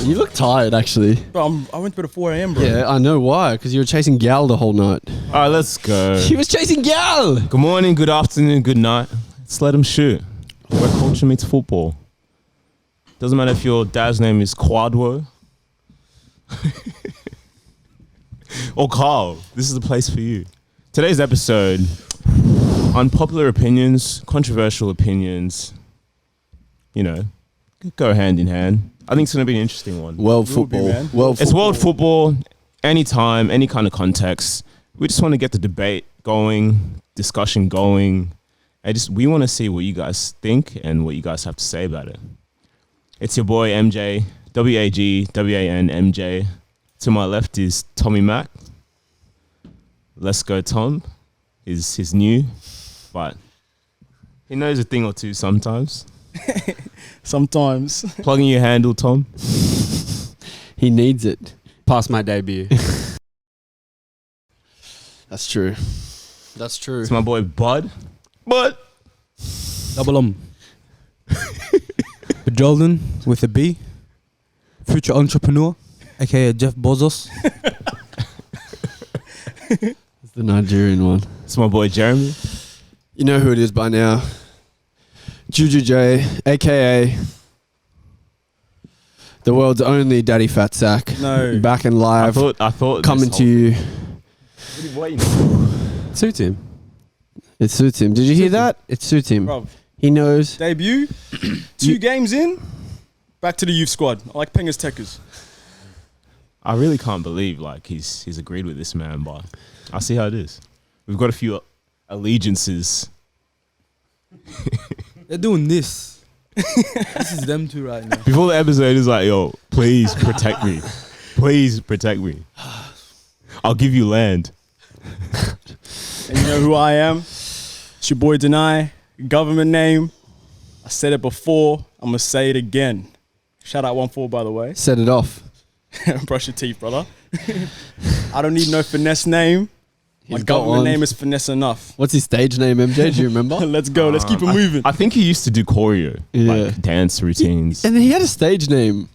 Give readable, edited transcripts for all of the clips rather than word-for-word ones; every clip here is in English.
You look tired, actually. Bro, I went to bed at 4 a.m, bro. Yeah, I know why. Because you were chasing gal the whole night. All right, let's go. He was chasing gal. Good morning, good afternoon, good night. Let's let him shoot. Where culture meets football. Doesn't matter if your dad's name is Quadwo or Carl. This is the place for you. Today's episode, unpopular opinions, controversial opinions, you know, go hand in hand. I think it's going to be an interesting one. World football. It's world football, anytime, any kind of context. We just want to get the debate going, discussion going. We want to see what you guys think and what you guys have to say about it. It's your boy MJ, WAGWAN MJ. To my left is Tommy Mac. Let's go, Tom. He's new, but he knows a thing or two sometimes. Sometimes. Plugging your handle, Tom. He needs it. Past my debut. That's true. That's true. It's my boy Bud. Bud. Double Jordan with a B. Future entrepreneur, aka Jeff Bezos. It's the Nigerian one. It's my boy Jeremy. You know who it is by now. Juju J, aka the world's only daddy fat sack. No. Back and live. I thought coming to you. What are you Suits him. It suits him. Did you hear that? It suits him. Bro, He knows. debut, 2 games in, back to the youth squad. I like Penga's Techers. I really can't believe like he's agreed with this man, but I see how it is. We've got a few allegiances. They're doing this. This is them two right now. Before the episode is like, yo, please protect me. Please protect me. I'll give you land. And you know who I am? It's your boy Denai. Government name. I said it before. I'm going to say it again. Shout out 1-4, by the way. Set it off. Brush your teeth, brother. I don't need no finesse name. My He's got government one. name is finesse enough. What's his stage name, MJ? Do you remember? Let's go. Let's keep it moving. I think he used to do choreo, Yeah. like dance routines. And then he had a stage name.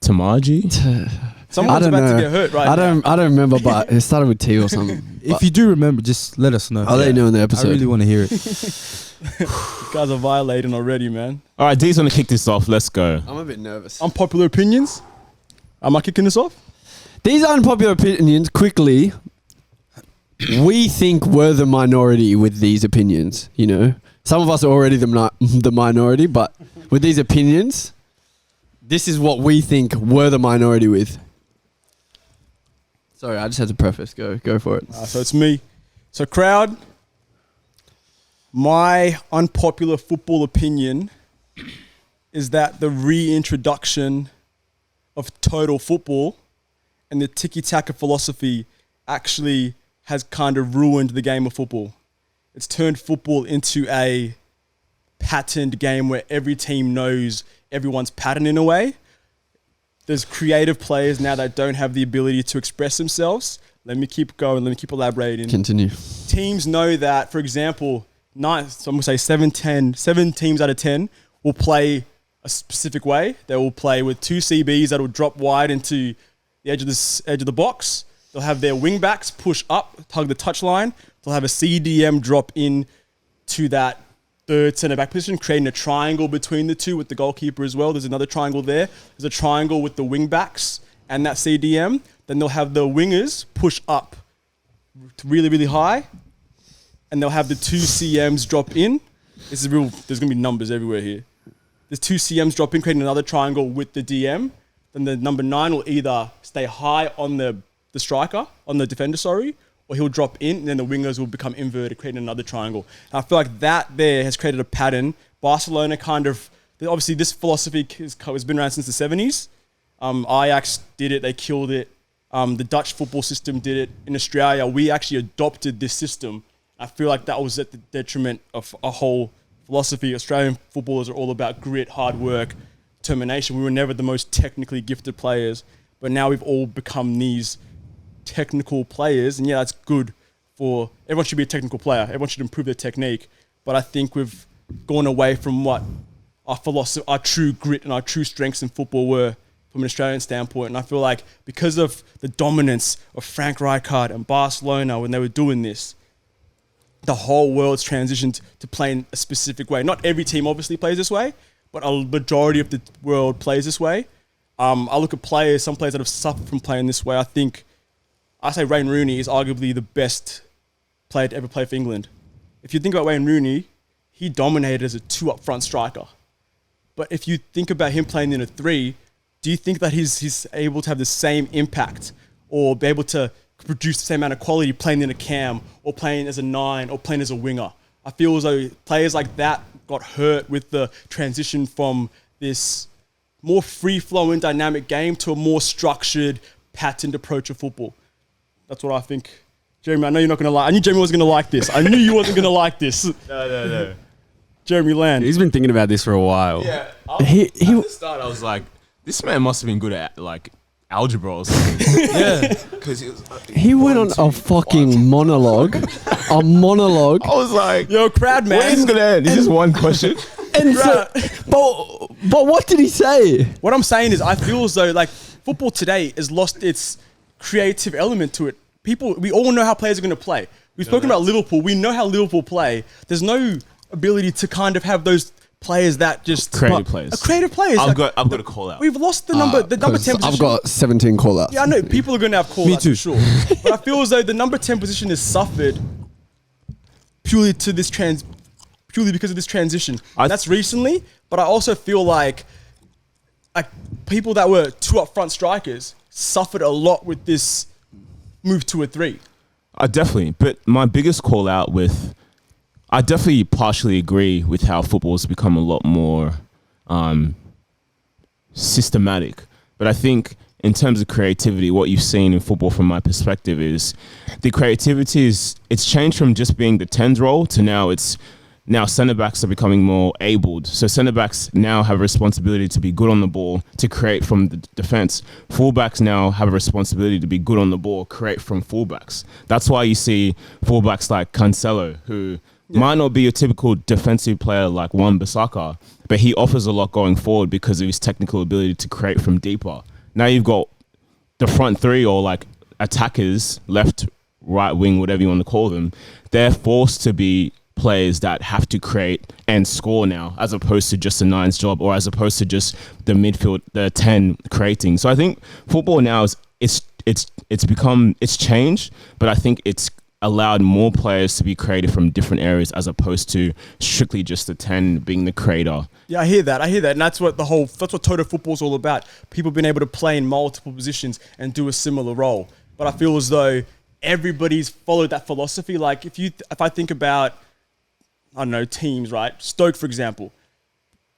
Tamaji? Someone's I don't about know. to get hurt right I now. don't remember, but it started with T or something. If you do remember, just let us know. I'll let you know in the I episode. really want to hear it. You guys are violating already, man. All right, D's going to kick this off. Let's go. I'm a bit nervous. Unpopular opinions. Am I kicking this off? These unpopular opinions, quickly, we think we're the minority with these opinions, you know? Some of us are already the minority, but with these opinions, this is what we think we're the minority with. Sorry, I just had to preface. Go for it. So it's me. So crowd, my unpopular football opinion is that the reintroduction of total football and the tiki-taka philosophy actually has kind of ruined the game of football. It's turned football into a patterned game where every team knows everyone's pattern in a way. There's creative players now that don't have the ability to express themselves. Let me keep going. Let me keep elaborating. Continue. Teams know that, for example, so I'm going to say 7 teams out of 10 will play a specific way. They will play with 2 CBs that will drop wide into the edge of the box. They'll have their wing backs push up, hug the touchline. They'll have a CDM drop in to that third centre back position, creating a triangle between the two with the goalkeeper as well. There's another triangle there. There's a triangle with the wing backs and that CDM. Then they'll have the wingers push up really, really high, and they'll have the 2 CMs drop in. This is real. There's going to be numbers everywhere here. There's 2 CMs drop in, creating another triangle with the DM. Then the number 9 will either stay high on the striker, on the defender, sorry, or he'll drop in, and then the wingers will become inverted, creating another triangle. And I feel like that there has created a pattern. Barcelona kind of, obviously this philosophy has been around since the 70s. Ajax did it, they killed it. The Dutch football system did it. In Australia, we actually adopted this system. I feel like that was at the detriment of a whole philosophy. Australian footballers are all about grit, hard work, determination. We were never the most technically gifted players, but now we've all become these technical players, and yeah, that's good for everyone. Should be a technical player. Everyone should improve their technique, but I think we've gone away from what our true grit and our true strengths in football were from an Australian standpoint. And I feel like because of the dominance of Frank Rijkaard and Barcelona when they were doing this, the whole world's transitioned to playing a specific way. Not every team obviously plays this way, but a majority of the world plays this way. I look at some players that have suffered from playing this way. I say Wayne Rooney is arguably the best player to ever play for England. If you think about Wayne Rooney, he dominated as a 2 up front striker. But if you think about him playing in a 3, do you think that he's able to have the same impact or be able to produce the same amount of quality playing in a cam or playing as a 9 or playing as a winger? I feel as though players like that got hurt with the transition from this more free-flowing dynamic game to a more structured, patterned approach of football. That's what I think. Jeremy, I know you're not going to like. I knew Jeremy wasn't going to like this. I knew you wasn't going to like this. No. Jeremy Land. He's been thinking about this for a while. Yeah. At the start, I was like, this man must have been good at like algebra or something. Yeah. Because he went on a fucking monologue. A monologue. I was like, Yo, crowd, man. where's it going to end? Is this one question? And so, but what did he say? What I'm saying is I feel as though like football today has lost its creative element to it. We all know how players are going to play. We've spoken about Liverpool. We know how Liverpool play. There's no ability to kind of have those players that just Creative players. Creative players. I've got a call out. We've lost the number 10 position. I've got 17 call-outs. Yeah, I know people are going to have call outs for sure. But I feel as though the number 10 position has suffered purely because of this transition. That's recently, but I also feel like people that were 2 up front strikers suffered a lot with this move to a 3. Definitely. But my biggest call out I definitely partially agree with how football's become a lot more systematic. But I think in terms of creativity, what you've seen in football from my perspective is the creativity it's changed from just being the 10's role to now centre-backs are becoming more abled. So centre-backs now have a responsibility to be good on the ball, to create from the defence. Full-backs now have a responsibility to be good on the ball, create from full-backs. That's why you see full-backs like Cancelo, who might not be a typical defensive player like Wan-Bissaka, but he offers a lot going forward because of his technical ability to create from deeper. Now you've got the front 3 or like attackers, left, right wing, whatever you want to call them. They're forced to be players that have to create and score now, as opposed to just a 9's job or as opposed to just the midfield, the 10 creating. So I think football now it's changed, but I think it's allowed more players to be creative from different areas as opposed to strictly just the 10 being the creator. Yeah, I hear that. And that's what total football's all about. People being able to play in multiple positions and do a similar role. But I feel as though everybody's followed that philosophy. Like if I think about, I don't know, teams, right? Stoke, for example.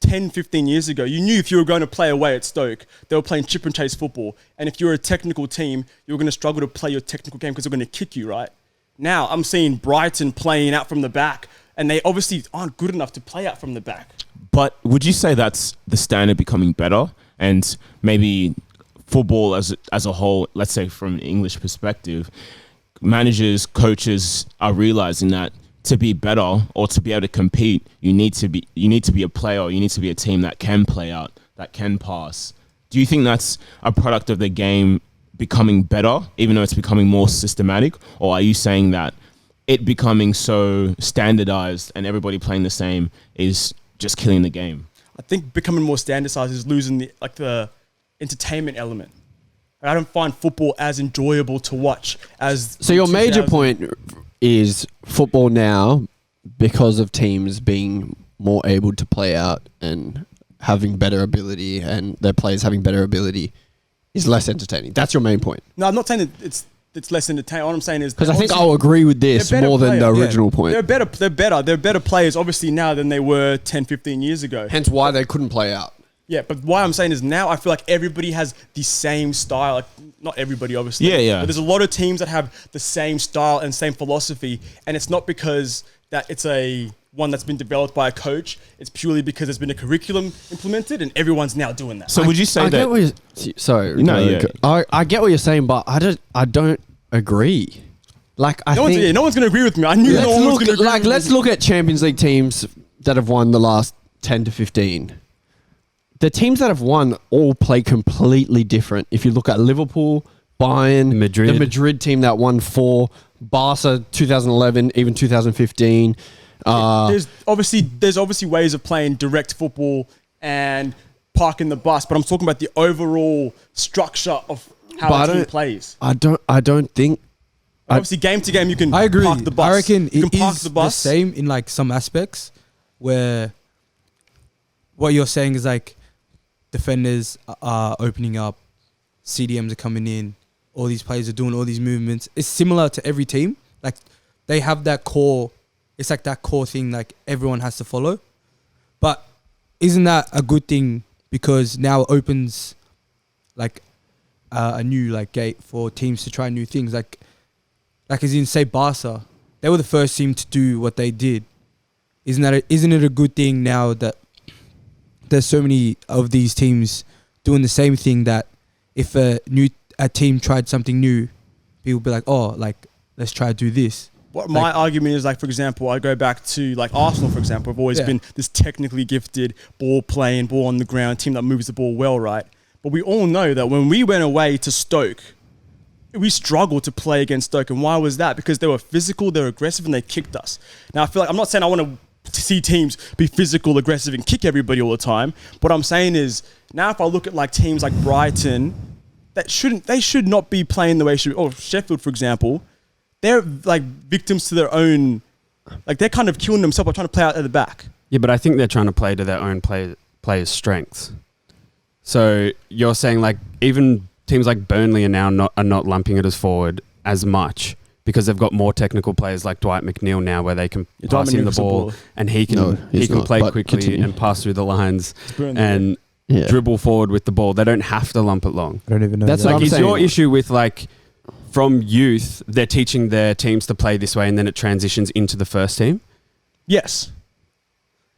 10, 15 years ago, you knew if you were going to play away at Stoke, they were playing chip and chase football. And if you're a technical team, you were going to struggle to play your technical game because they're going to kick you, right? Now I'm seeing Brighton playing out from the back, and they obviously aren't good enough to play out from the back. But would you say that's the standard becoming better? And maybe football as a whole, let's say from an English perspective, managers, coaches are realizing that to be better or to be able to compete, you need to be a player, or you need to be a team that can play out, that can pass. Do you think that's a product of the game becoming better, even though it's becoming more systematic? Or are you saying that it becoming so standardized and everybody playing the same is just killing the game? I think becoming more standardized is losing the entertainment element. I don't find football as enjoyable to watch as. So your major point is football now, because of teams being more able to play out and having better ability and their players having better ability, is less entertaining. That's your main point. No, I'm not saying that it's less entertaining. All I'm saying is, because I think I'll agree with this more than the original point. They're better players obviously now than they were 10, 15 years ago. Hence why they couldn't play out. Yeah, but why I'm saying is now I feel like everybody has the same style. Like, not everybody, obviously. Yeah. But there's a lot of teams that have the same style and same philosophy, and it's not because that it's one that's been developed by a coach. It's purely because there's been a curriculum implemented, and everyone's now doing that. So would you say that? I get what you're saying, but I don't agree. Like no one's going to agree with me. I knew no one was going to agree. Let's look at Champions League teams that have won the last 10 to 15, the teams that have won all play completely different. If you look at Liverpool, Bayern, Madrid. the Madrid team that won 4, Barca 2011, even 2015. There's obviously ways of playing direct football and parking the bus, but I'm talking about the overall structure of how a team plays. I don't think. Obviously, game to game, you can I agree. park the bus. I reckon you it can park is the bus. the same in like some aspects where what you're saying is like defenders are opening up, CDMs are coming in, all these players are doing all these movements. It's similar to every team. Like they have that core. It's like that core thing like everyone has to follow. But isn't that a good thing because now it opens like a new like gate for teams to try new things like as in say Barca, they were the first team to do what they did. Isn't it a good thing now that there's so many of these teams doing the same thing that if a team tried something new, people would be like, oh, like let's try to do this. What my argument is, like, for example, I go back to like Arsenal, for example, have always been this technically gifted ball playing, ball on the ground team that moves the ball well, right? But we all know that when we went away to Stoke, we struggled to play against Stoke. And why was that? Because they were physical, they were aggressive, and they kicked us. Now, I feel like, I'm not saying I want to see teams be physical, aggressive, and kick everybody all the time. What I'm saying is, now if I look at like teams like Brighton, they should not be playing the way or Sheffield, for example, they're like victims to their own, like they're kind of killing themselves by trying to play out at the back. Yeah, but I think they're trying to play to their own players' strengths. So you're saying like even teams like Burnley are not lumping it as forward as much because they've got more technical players like Dwight McNeil now where they can pass him the ball and he can play quickly and pass through the lines and dribble forward with the ball. They don't have to lump it long. I don't even know. That's Like, what I'm is saying. your issue with like from youth they're teaching their teams to play this way and then it transitions into the first team? Yes.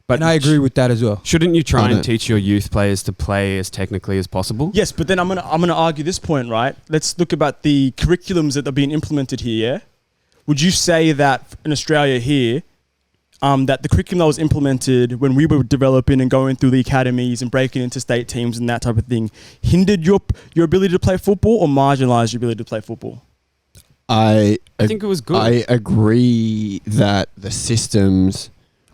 But and I agree with that as well. Shouldn't you try and teach your youth players to play as technically as possible? Yes, but then I'm gonna argue this point, right? Let's look about the curriculums that are being implemented here. Yeah? Would you say that in Australia here, that the curriculum that was implemented when we were developing and going through the academies and breaking into state teams and that type of thing hindered your ability to play football or marginalised your ability to play football? I think it was good. I agree that the systems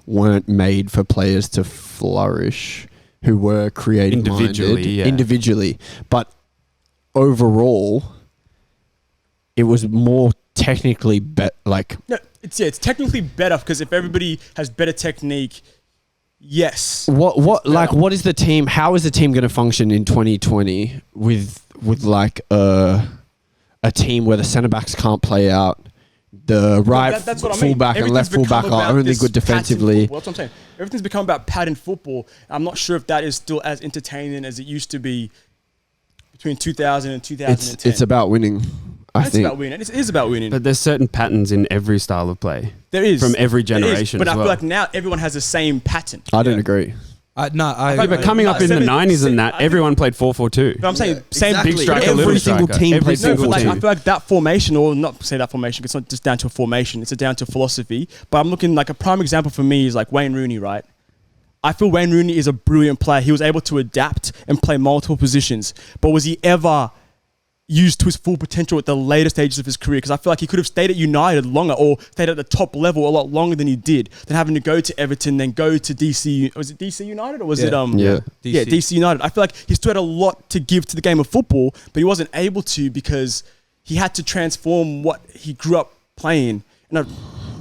weren't made for players to flourish who were creative individually, but overall it was more technically No, it's technically better because if everybody has better technique, yes. What is the team? How is the team going to function in 2020 with like a team where the centre backs can't play out? The that's what I mean. fullback and left fullback are only good defensively. That's what I'm saying. Everything's become about pattern football. I'm not sure if that is still as entertaining as it used to be between 2000 and 2010. It's about winning. It's about winning. It is about winning. But there's certain patterns in every style of play. There is. From every generation but as I well. feel like now everyone has the same pattern. I don't agree. But coming up in the 90s and that, everyone played 4-4-2. But I'm saying same exactly. Big striker, Every little single striker. team Every played single No, but like, team. I feel like that formation, or not say that formation, 'cause it's not just down to a formation, it's down to philosophy. But I'm looking, like a prime example for me is like Wayne Rooney, right? I feel Wayne Rooney is a brilliant player. He was able to adapt and play multiple positions. But was he ever used to his full potential at the later stages of his career? Because I feel like he could have stayed at United longer or stayed at the top level a lot longer than he did, than having to go to Everton, then go to DC. Was it DC United or was it DC United? I feel like he still had a lot to give to the game of football, but he wasn't able to because he had to transform what he grew up playing. And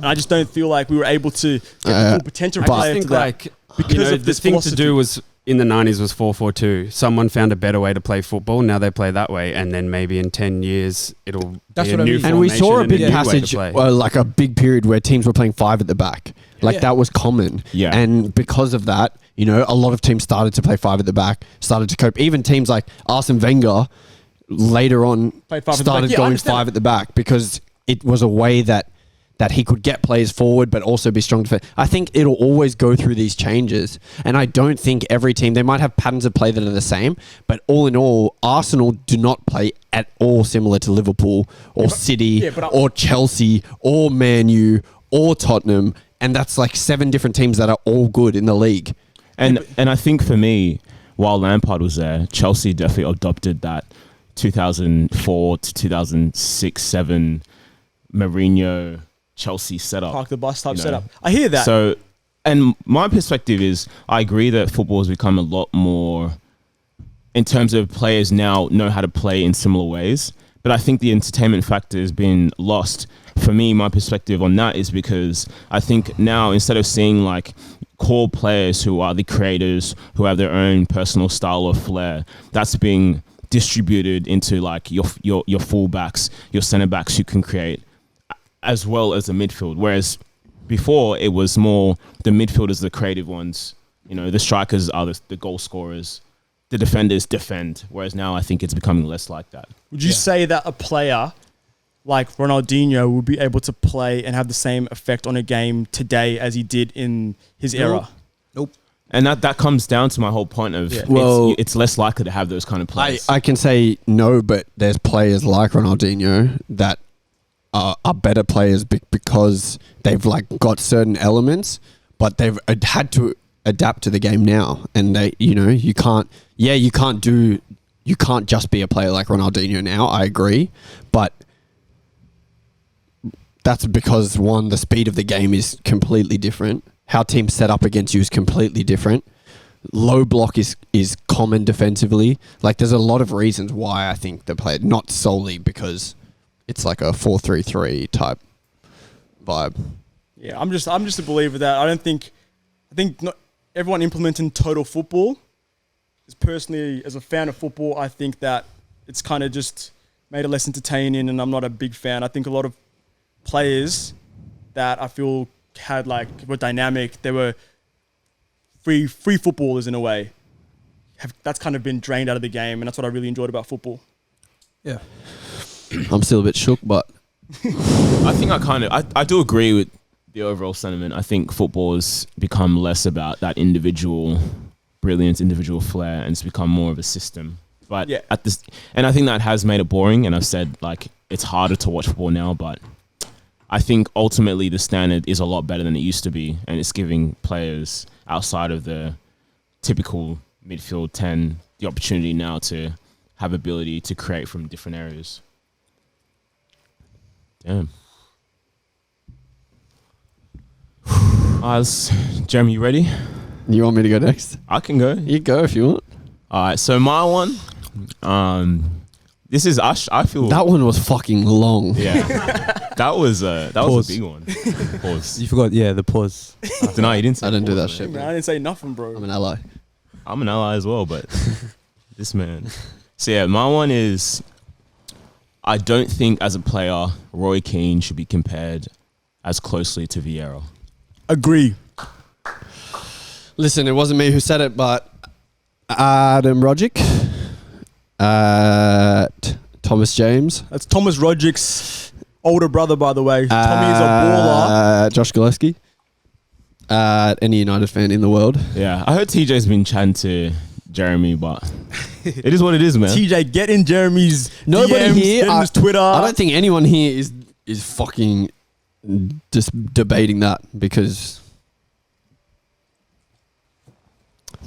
I just don't feel like we were able to get the full potential I player think to that. like Because of the this thing philosophy. to do was in the 90s was 4-4-2. Someone found a better way to play football. Now they play that way, and then maybe in 10 years it'll That's be a what I new mean. And we formation saw a and big new way to passage, play. like a big period where teams were playing 5 at the back. Like that was common. Yeah. And because of that, you know, a lot of teams started to play 5 at the back, started to cope. Even teams like Arsene Wenger later on Played 5 at the back. started Yeah, I going understand 5 at the back because it was a way that he could get players forward but also be strong defense. I think it'll always go through these changes. And I don't think every team, they might have patterns of play that are the same, but all in all, Arsenal do not play at all similar to Liverpool or City or Chelsea or Man U or Tottenham. And that's like 7 different teams that are all good in the league. And I think for me, while Lampard was there, Chelsea definitely adopted that 2004 to 2006-7 Mourinho Chelsea setup. Park the bus type you know. setup. I hear that. So, and my perspective is, I agree that football has become a lot more, in terms of players now know how to play in similar ways. But I think the entertainment factor has been lost. For me, my perspective on that is because I think now, instead of seeing like core players who are the creators, who have their own personal style or flair, that's being distributed into like your fullbacks, your centre backs who can create, as well as the midfield. Whereas before it was more the midfielders, the creative ones, you know, the strikers are the goal scorers, the defenders defend. Whereas now I think it's becoming less like that. Would you say that a player like Ronaldinho would be able to play and have the same effect on a game today as he did in his era? Nope. And that comes down to my whole point of Well, it's less likely to have those kind of players. I can say no, but there's players like Ronaldinho that are better players because they've like got certain elements, but they've had to adapt to the game now. And they, you know, you can't just be a player like Ronaldinho now. I agree, but that's because one, the speed of the game is completely different. How teams set up against you is completely different. Low block is common defensively. Like there's a lot of reasons why I think they played, not solely because it's like a 4-3-3 type vibe. Yeah, I'm just a believer that I think not everyone implementing total football is, personally, as a fan of football, I think that it's kind of just made it less entertaining, and I'm not a big fan. I think a lot of players that I feel were dynamic, they were free footballers in a way. That's kind of been drained out of the game, and that's what I really enjoyed about football. Yeah. I'm still a bit shook, but I think I do agree with the overall sentiment. I think football has become less about that individual brilliance, individual flair, and it's become more of a system. But Yeah. and I think that has made it boring. And I've said like it's harder to watch football now, but I think ultimately the standard is a lot better than it used to be, and it's giving players outside of the typical midfield 10 the opportunity now to have ability to create from different areas. Damn. Jeremy, you ready? you want me to go next? I can go. You go if you want. All right. So my one, this is I feel That one was fucking long. yeah. That was a Pause. big one. Pause. You forgot, the pause. No, you didn't say I didn't do that pause, shit, Man, I man. didn't say nothing, bro. I'm an ally. I'm an ally as well, but this man. So yeah, my one is I don't think as a player Roy Keane should be compared as closely to Vieira. Agree. Listen, it wasn't me who said it, but Adam Rogic, Thomas James, That's Thomas Roderick's older brother, by the way. Tommy is a baller. Josh Gillespie, any United fan in the world. Yeah, I heard TJ's been chatting to Jeremy, but it is what it is, man. TJ, get in Jeremy's Nobody DMs, here. get in his Twitter. I don't think anyone here is fucking just debating that because.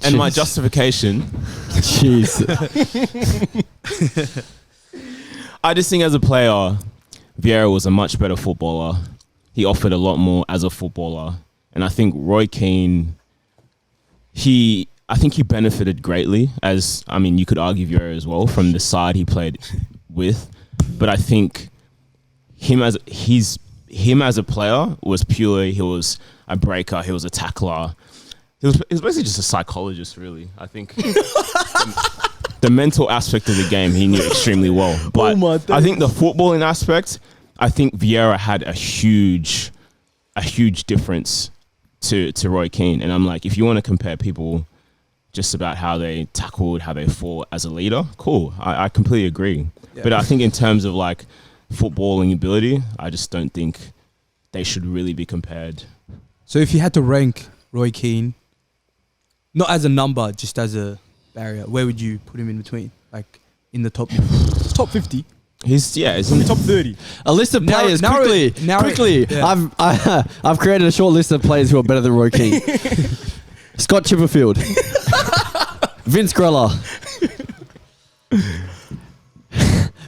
And my Jeez. justification, Jeez. I just think as a player, Vieira was a much better footballer. He offered a lot more as a footballer. And I think Roy Keane, I think he benefited greatly as, I mean, you could argue Vieira as well from the side he played with. But I think him as a player was purely, he was a breaker, he was a tackler. He was basically just a psychologist, really. I think the mental aspect of the game he knew extremely well. But I think the footballing aspect, I think Vieira had a huge difference to Roy Keane. And I'm like, if you want to compare people just about how they tackled, how they fought as a leader, cool. I completely agree. Yeah. But I think in terms of like footballing ability, I just don't think they should really be compared. So if you had to rank Roy Keane, not as a number, just as a barrier, where would you put him in between? Like in the top 50. It's in the Top 30. A list of Narrow- players narrow quickly. it. Quickly. Yeah. I've created a short list of players who are better than Roy Keane. Scott Chipperfield. Vince Greller.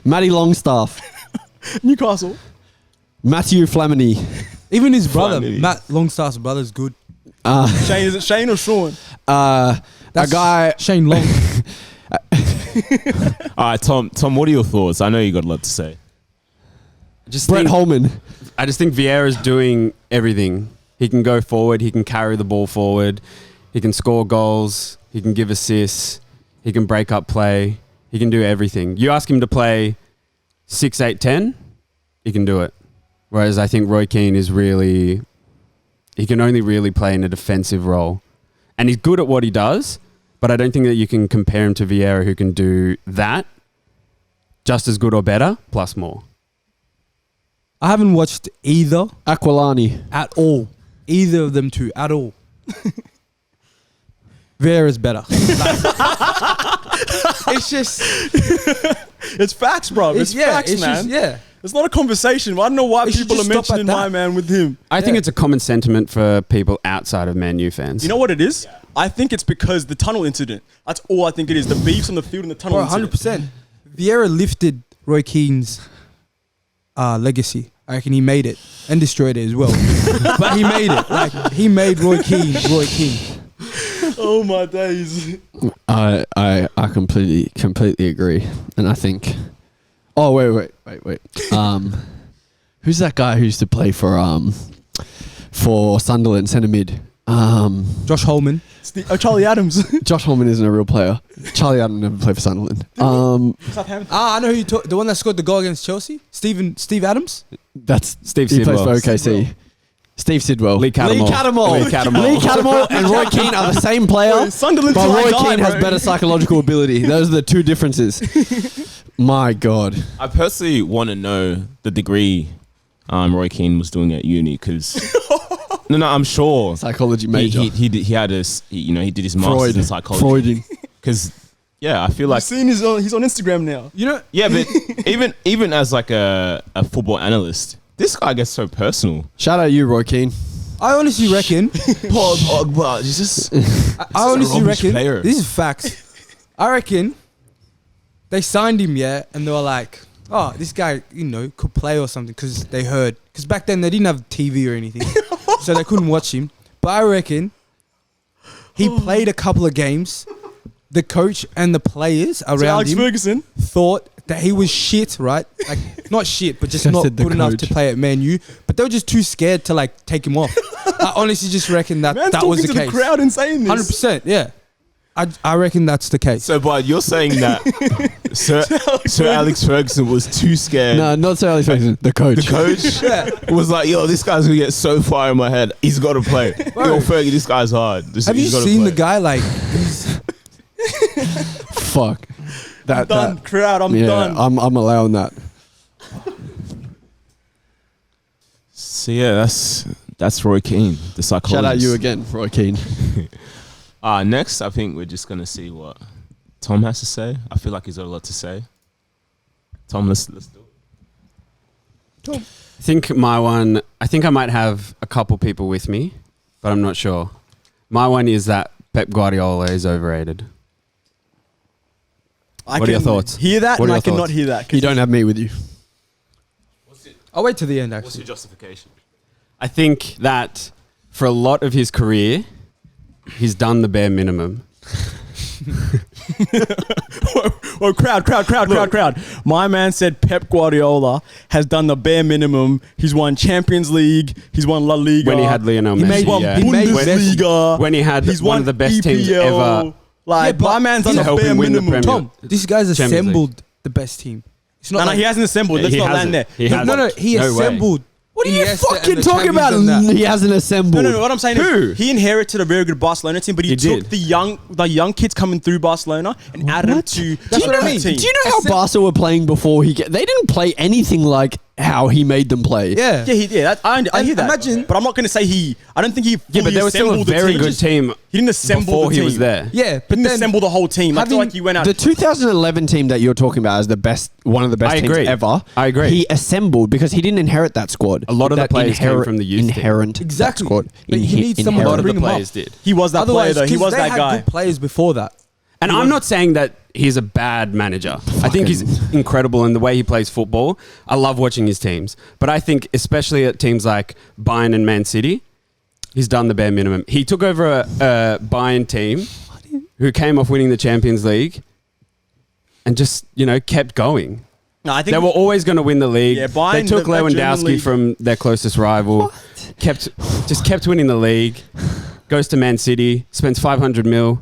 Matty Longstaff. Newcastle. Matthew Flamini. Even his brother, Funny. Matt Longstaff's brother, is good. Shane, is it Shane or Sean? A guy. Shane Long. All right, Tom, what are your thoughts? I know you got a lot to say. Brett Holman. I just think Vieira's doing everything. He can go forward. He can carry the ball forward. He can score goals. He can give assists. He can break up play. He can do everything. You ask him to play 6, 8, 10, he can do it. Whereas I think Roy Keane is really... He can only really play in a defensive role. And he's good at what he does, but I don't think that you can compare him to Vieira, who can do that just as good or better, plus more. I haven't watched either Aquilani. at all. Either of them two at all. Vieira's better. It's just... It's facts, bro. It's facts, man. yeah. It's not a conversation. I don't know why It should people are just stop mentioning at my that. man with him. I think it's a common sentiment for people outside of Man U fans. You know what it is? I think it's because the tunnel incident. That's all I think it is. The beefs on the field and the tunnel Bro, incident. 100%. Vieira lifted Roy Keane's legacy. I reckon he made it and destroyed it as well. But he made it. Like, he made Roy Keane Roy Keane. Oh my days. I completely agree. And I think... Oh, wait. Who's that guy who used to play for Sunderland, centre mid? Josh Holman. Charlie Adams. Josh Holman isn't a real player. Charlie Adams never played for Sunderland. Southampton. I know who you talk. The one that scored the goal against Chelsea? Steve Adams? That's Steve he plays Sidwell. for OKC. Steve Sidwell. Lee Cattermole. Lee Cattermole and Roy Keane are the same player, Sunderland but till I Roy die, Keane has bro. better psychological ability. Those are the two differences. My God. I personally want to know the degree Roy Keane was doing at uni because no, I'm sure Psychology major. he did his masters in psychology. Freuding. Because I feel like I've seen he's on Instagram now. You know? yeah, but even as like a football analyst, this guy gets so personal. Shout out you, Roy Keane. I honestly reckon... Paul Pogba, he's just I honestly rubbish reckon... player. This is facts. I reckon they signed him, yeah, and they were like, oh, this guy, could play or something because they heard. Because back then they didn't have TV or anything. So they couldn't watch him. But I reckon he played a couple of games. The coach and the players So around Alex him Ferguson. thought that he was shit, right? Like, not shit, but just I not said the good enough to coach. play at Man U. But they were just too scared to take him off. I honestly just reckon that Man's that was talking the to case. the crowd and saying this. 100%, yeah. I reckon that's the case. so. But you're saying that Sir Alex Ferguson was too scared. No, not Sir Alex Ferguson. The coach. The coach was like, "Yo, this guy's gonna get so far in my head. He's got to play. Yo, Fergie, this guy's hard. Have you seen the guy he's Fuck. I'm done. Crowd, I'm done. I'm allowing that. So yeah, that's Roy Keane, the psychologist. Shout out you again, Roy Keane. Next, I think we're just gonna see what Tom has to say. I feel like he's got a lot to say. Tom, let's do it. I think my one, I think I might have a couple people with me, but I'm not sure. My one is that Pep Guardiola is overrated. I What are your can thoughts? Hear that, What and are I your cannot thoughts? hear that. You don't have me with you. I'll wait to the end, What's actually. your justification? I think that for a lot of his career, he's done the bare minimum. Whoa, crowd. My man said Pep Guardiola has done the bare minimum. He's won Champions League. He's won La Liga. When he had Lionel He Messi, made one- yeah. he made Bundesliga. When he had He's one won of the best teams EPL. ever. Like, Yeah, my but man's done to the help bare him win the minimum. Premier- Tom, this guy's Champions League. assembled the best team. It's not No, like, he hasn't assembled. Let's He not hasn't. land there. He hasn't. No, he No way. assembled. What are you Iniesta and fucking the talking Xavis about? and that. He hasn't assembled. No. What I'm saying Who? is he inherited a very good Barcelona team, but he He took did. the young kids coming through Barcelona and added them to That's the what I mean. team. Do you know how Barca were playing before he get? They didn't play anything like how he made them play. Yeah. I hear that. Imagine- but I'm not going to say I don't think he fully Yeah, but there was still a assembled the very team. good team He didn't assemble before the he team. was there. Yeah, He but didn't then assemble the whole team. I feel having like he went out. The 2011 team that you're talking about is the best, one of the best I teams agree. ever. I agree. He assembled because he didn't inherit that squad. A lot of the That players came from the youth team. inherent Exactly. that squad. But you need someone A to lot of bring the him up. players did. He was that player, Otherwise, though. He 'cause was they that had guy. good players before that. And I'm not saying that he's a bad manager. I think he's incredible in the way he plays football. I love watching his teams. But I think especially at teams like Bayern and Man City, he's done the bare minimum. He took over a Bayern team who came off winning the Champions League and just, kept going. No, I think They were always going to win the league. Yeah, Bayern, they took that German Lewandowski league- from their closest rival. Kept winning the league. Goes to Man City, spends 500 mil.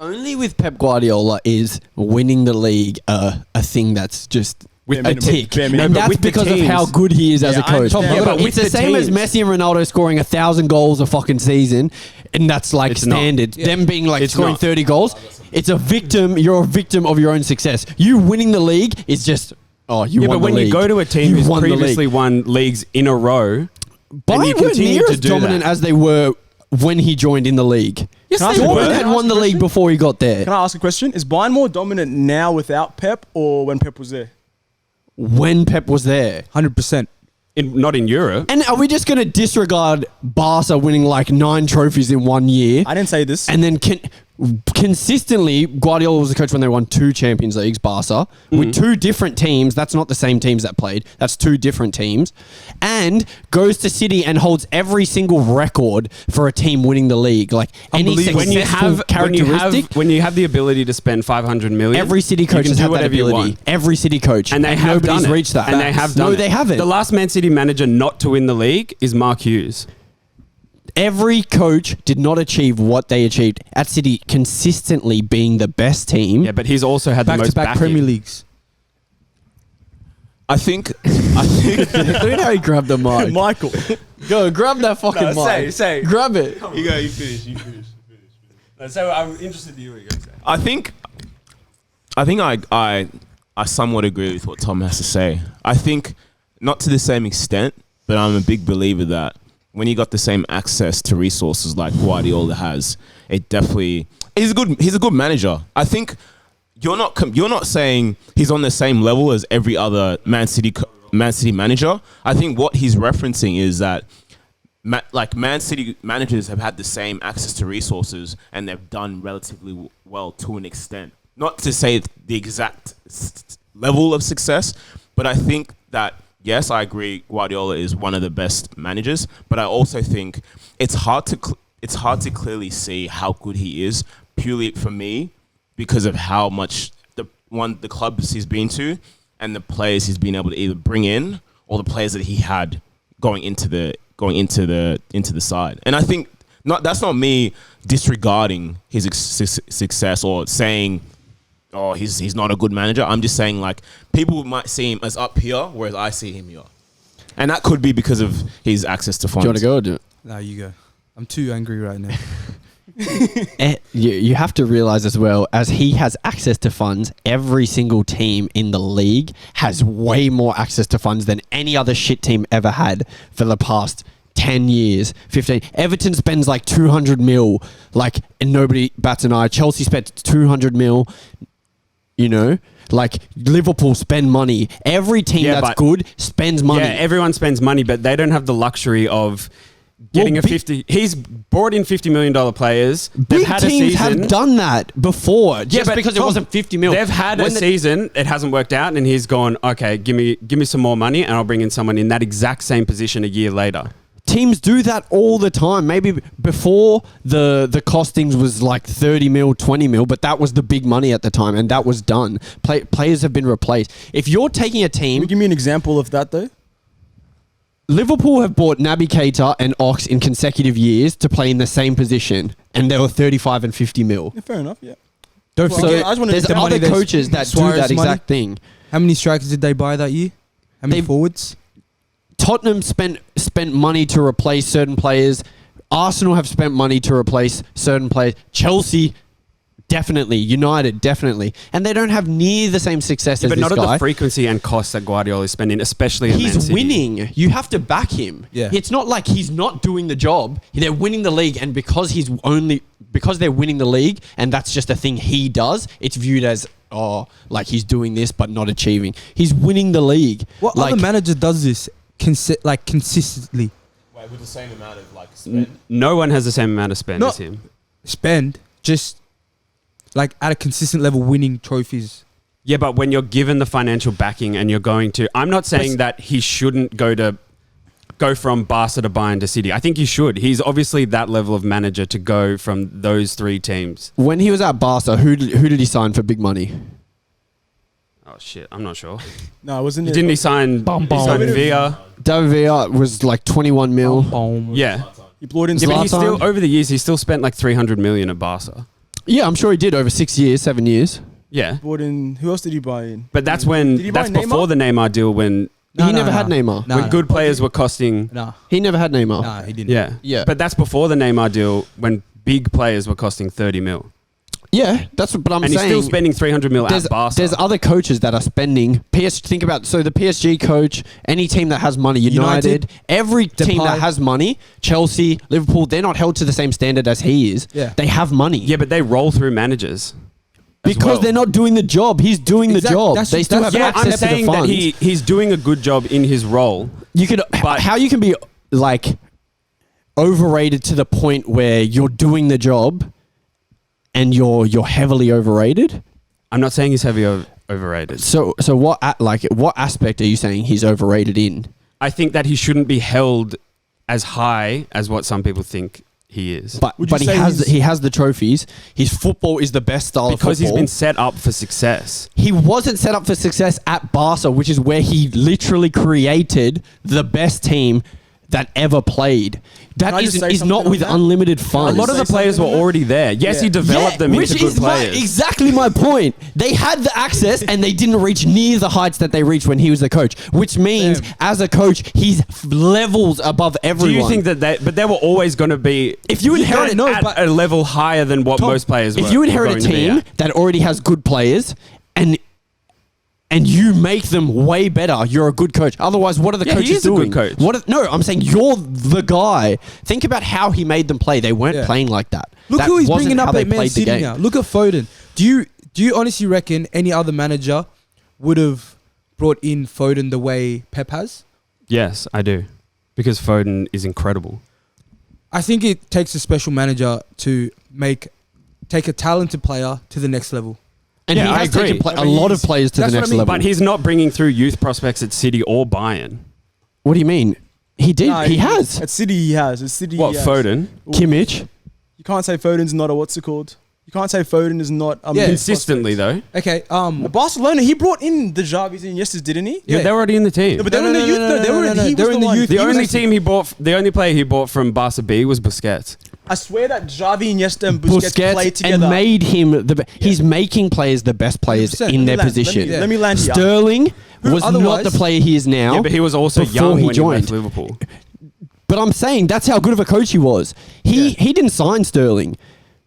Only with Pep Guardiola is winning the league a thing that's just Bare a minimum. tick. Bare And minimum. that's with the because of teams- how good he is as Yeah, a coach. I understand. Yeah, but with it's the the same as teams- Messi and Ronaldo scoring 1,000 goals a fucking season, and that's like It's not. standard. Yeah. Them being like It's scoring not. 30 goals, it's a victim. You're a victim of your own success. You winning the league is just you Yeah, won but when the league. you go to a team You who's won the league. previously won leagues in a row, and you Bayern weren't continue near to as do dominant that. as they were when he joined in the league. Yes, Can I they ask a were. Dortmund had won the league before he got there. Can I ask a question? Is Bayern more dominant now without Pep or when Pep was there? When Pep was there. 100%. Not in Europe. And are we just going to disregard Barca winning like 9 trophies in 1 year? I didn't say this. And then consistently, Guardiola was the coach when they won 2 Champions Leagues, Barca, with 2 different teams. That's not the same teams that played. That's 2 different teams. And goes to City and holds every single record for a team winning the league. Like any Unbelievable. successful characteristic. when you have the ability to spend 500 million, Every City coach you has can had do that whatever you ability. want. Every City coach. And they have Nobody's done it. reached that. And they have done No, it. they haven't. The last Man City manager not to win the league is Mark Hughes. Every coach did not achieve what they achieved at City, consistently being the best team. Yeah, but he's also had the most Back-to-back backing. Premier Leagues. I think Look at how he grabbed the mic. Michael. Go, grab that fucking mic. say. Grab it. You go, you finish. So I'm interested to hear what you're going to say. I think I somewhat agree with what Tom has to say. I think not to the same extent, but I'm a big believer that when you got the same access to resources like Guardiola has, it definitely he's a good manager. I think you're not saying he's on the same level as every other Man City manager. I think what he's referencing is that Man City managers have had the same access to resources and they've done relatively well to an extent. Not to say the exact level of success, but I think that, yes, I agree Guardiola is one of the best managers, but I also think it's hard to clearly see how good he is purely for me because of how much the clubs he's been to and the players he's been able to either bring in or the players that he had going into the side. And I think that's not me disregarding his success or saying, oh, he's not a good manager. I'm just saying, like, people might see him as up here, whereas I see him here. And that could be because of his access to funds. Do you want to go or do it? Nah, you go. I'm too angry right now. You have to realize as well, as he has access to funds, every single team in the league has way more access to funds than any other shit team ever had for the past 10 years, 15. Everton spends like 200 mil, like, and nobody bats an eye. Chelsea spent 200 mil, like Liverpool spend money. Every team Yeah, that's but- good spends money. Yeah, everyone spends money, but they don't have the luxury of getting Well, a 50. He's brought in $50 million players. They've Big had a teams season. have done that before, just but because it Tom, wasn't 50 mil. They've had a season. It hasn't worked out, and he's gone, okay, give me some more money, and I'll bring in someone in that exact same position a year later. Teams do that all the time. Maybe before the costings was like 30 mil, 20 mil, but that was the big money at the time, and that was done. Players have been replaced. If you're taking a Can team, you give me an example of that, though? Liverpool have bought Naby Keita and Ox in consecutive years to play in the same position, and they were 35 and 50 mil. Yeah, fair enough, yeah. Don't Well, So forget, I just wanted there's to- other there's coaches that do Suarez that exact money. thing. how many strikers did they buy that year? How many They've- forwards? Tottenham spent money to replace certain players. Arsenal have spent money to replace certain players. Chelsea definitely. United, definitely. And they don't have near the same success as but this not guy. at the frequency and cost that Guardiola is spending, especially at Man He's City. winning. You have to back him. Yeah. It's not like he's not doing the job. They're winning the league, and because they're winning the league, and that's just a thing he does, it's viewed as like he's doing this but not achieving. He's winning the league. What like, other manager does this consistently? Wait, with the same amount of like spend. No one has the same amount of spend No. as him. Spend just like at a consistent level, winning trophies. Yeah, but when you're given the financial backing and you're going to, I'm not saying that he shouldn't go from Barca to Bayern to City. I think he should. He's obviously that level of manager to go from those three teams. when he was at Barca, who did he sign for big money? Oh shit, I'm not sure. No, wasn't it? Didn't he sign? Bum, He bum. signed Villa. David Villa was like 21 mil. Boom. Yeah. He brought in Yeah, but he's Zlatan. still over the years. He still spent like 300 million at Barca. Yeah, I'm sure he did over 6 years, 7 years. Yeah, Brought in. Who else did he buy in? but that's Did when he buy that's before Neymar? the Neymar deal when He never had Neymar. No, when good players were costing. Nah, He never had Neymar. nah, he didn't. Yeah, Yeah. But that's before the Neymar deal when big players were costing 30 mil, Yeah, that's what I'm and saying. he's still spending 300 mil there's, at Barca. there's other coaches that are spending. Think about the PSG coach, any team that has money, United, every team Depay. that has money, Chelsea, Liverpool, they're not held to the same standard as he is. Yeah. They have money. Yeah, but they roll through managers. as because well. they're not doing the job. He's doing the Exactly. job. That's- They still have that's- Yeah, I'm access to the saying that funds. he's doing a good job in his role. You could But- how you can be like overrated to the point where you're doing the job and you're heavily overrated. I'm not saying he's overrated. So what what aspect are you saying he's overrated in? I think that he shouldn't be held as high as what some people think he is. But Would you he say has the trophies. His football is the best style because of he's football. been set up for success. He wasn't set up for success at Barca, which is where he literally created the best team that ever played. Can I That just say is not something with on that? unlimited A funds. lot of the say players were something on that? already there. Yes, he developed them which into good is players. exactly my point. They had the access and they didn't reach near the heights that they reached when he was the coach, which means as a coach, he's levels above Do everyone. you think that they were always going to be If you inherit- at but- a level higher than what most players were? if you inherit a going to be team at? that already has good players and you make them way better, you're a good coach. Otherwise, what are the Yeah, he coaches is a good doing? coach. No, I'm saying you're the guy. Think about how he made them play. They weren't Yeah. playing like that. Look That who he's wasn't bringing how up they at Man played the City game. now. Look at Foden. Do you honestly reckon any other manager would have brought in Foden the way Pep has? Yes, I do, because Foden is incredible. I think it takes a special manager to take a talented player to the next level. And Yeah, he I has agree. taken I a mean, lot of players to the that's what next I mean. level. But he's not bringing through youth prospects at City or Bayern. What do you mean? He did. Nah, he has. At City, he has. At City, What, he has. Foden? Kimmich. You can't say Foden's not a what's it called? You can't say Foden is not Yeah. Consistently, though. Okay. Barcelona, he brought in the Javis and Yeses, didn't he? Yeah, Yeah. they're already in the team. Yeah, but they were in the youth. No, they were. He They're was in the the one. youth. The He was only actually- team he bought, the only player he bought from Barca B was Busquets. I swear that Xavi, Iniesta, and Busquets, played together. and made him He's making players the best players 100%. in their Let me position. Let me land here. Sterling was not otherwise- the player he is now. Yeah, but he was also before young he when joined. he left Liverpool. But I'm saying that's how good of a coach he was. He didn't sign Sterling.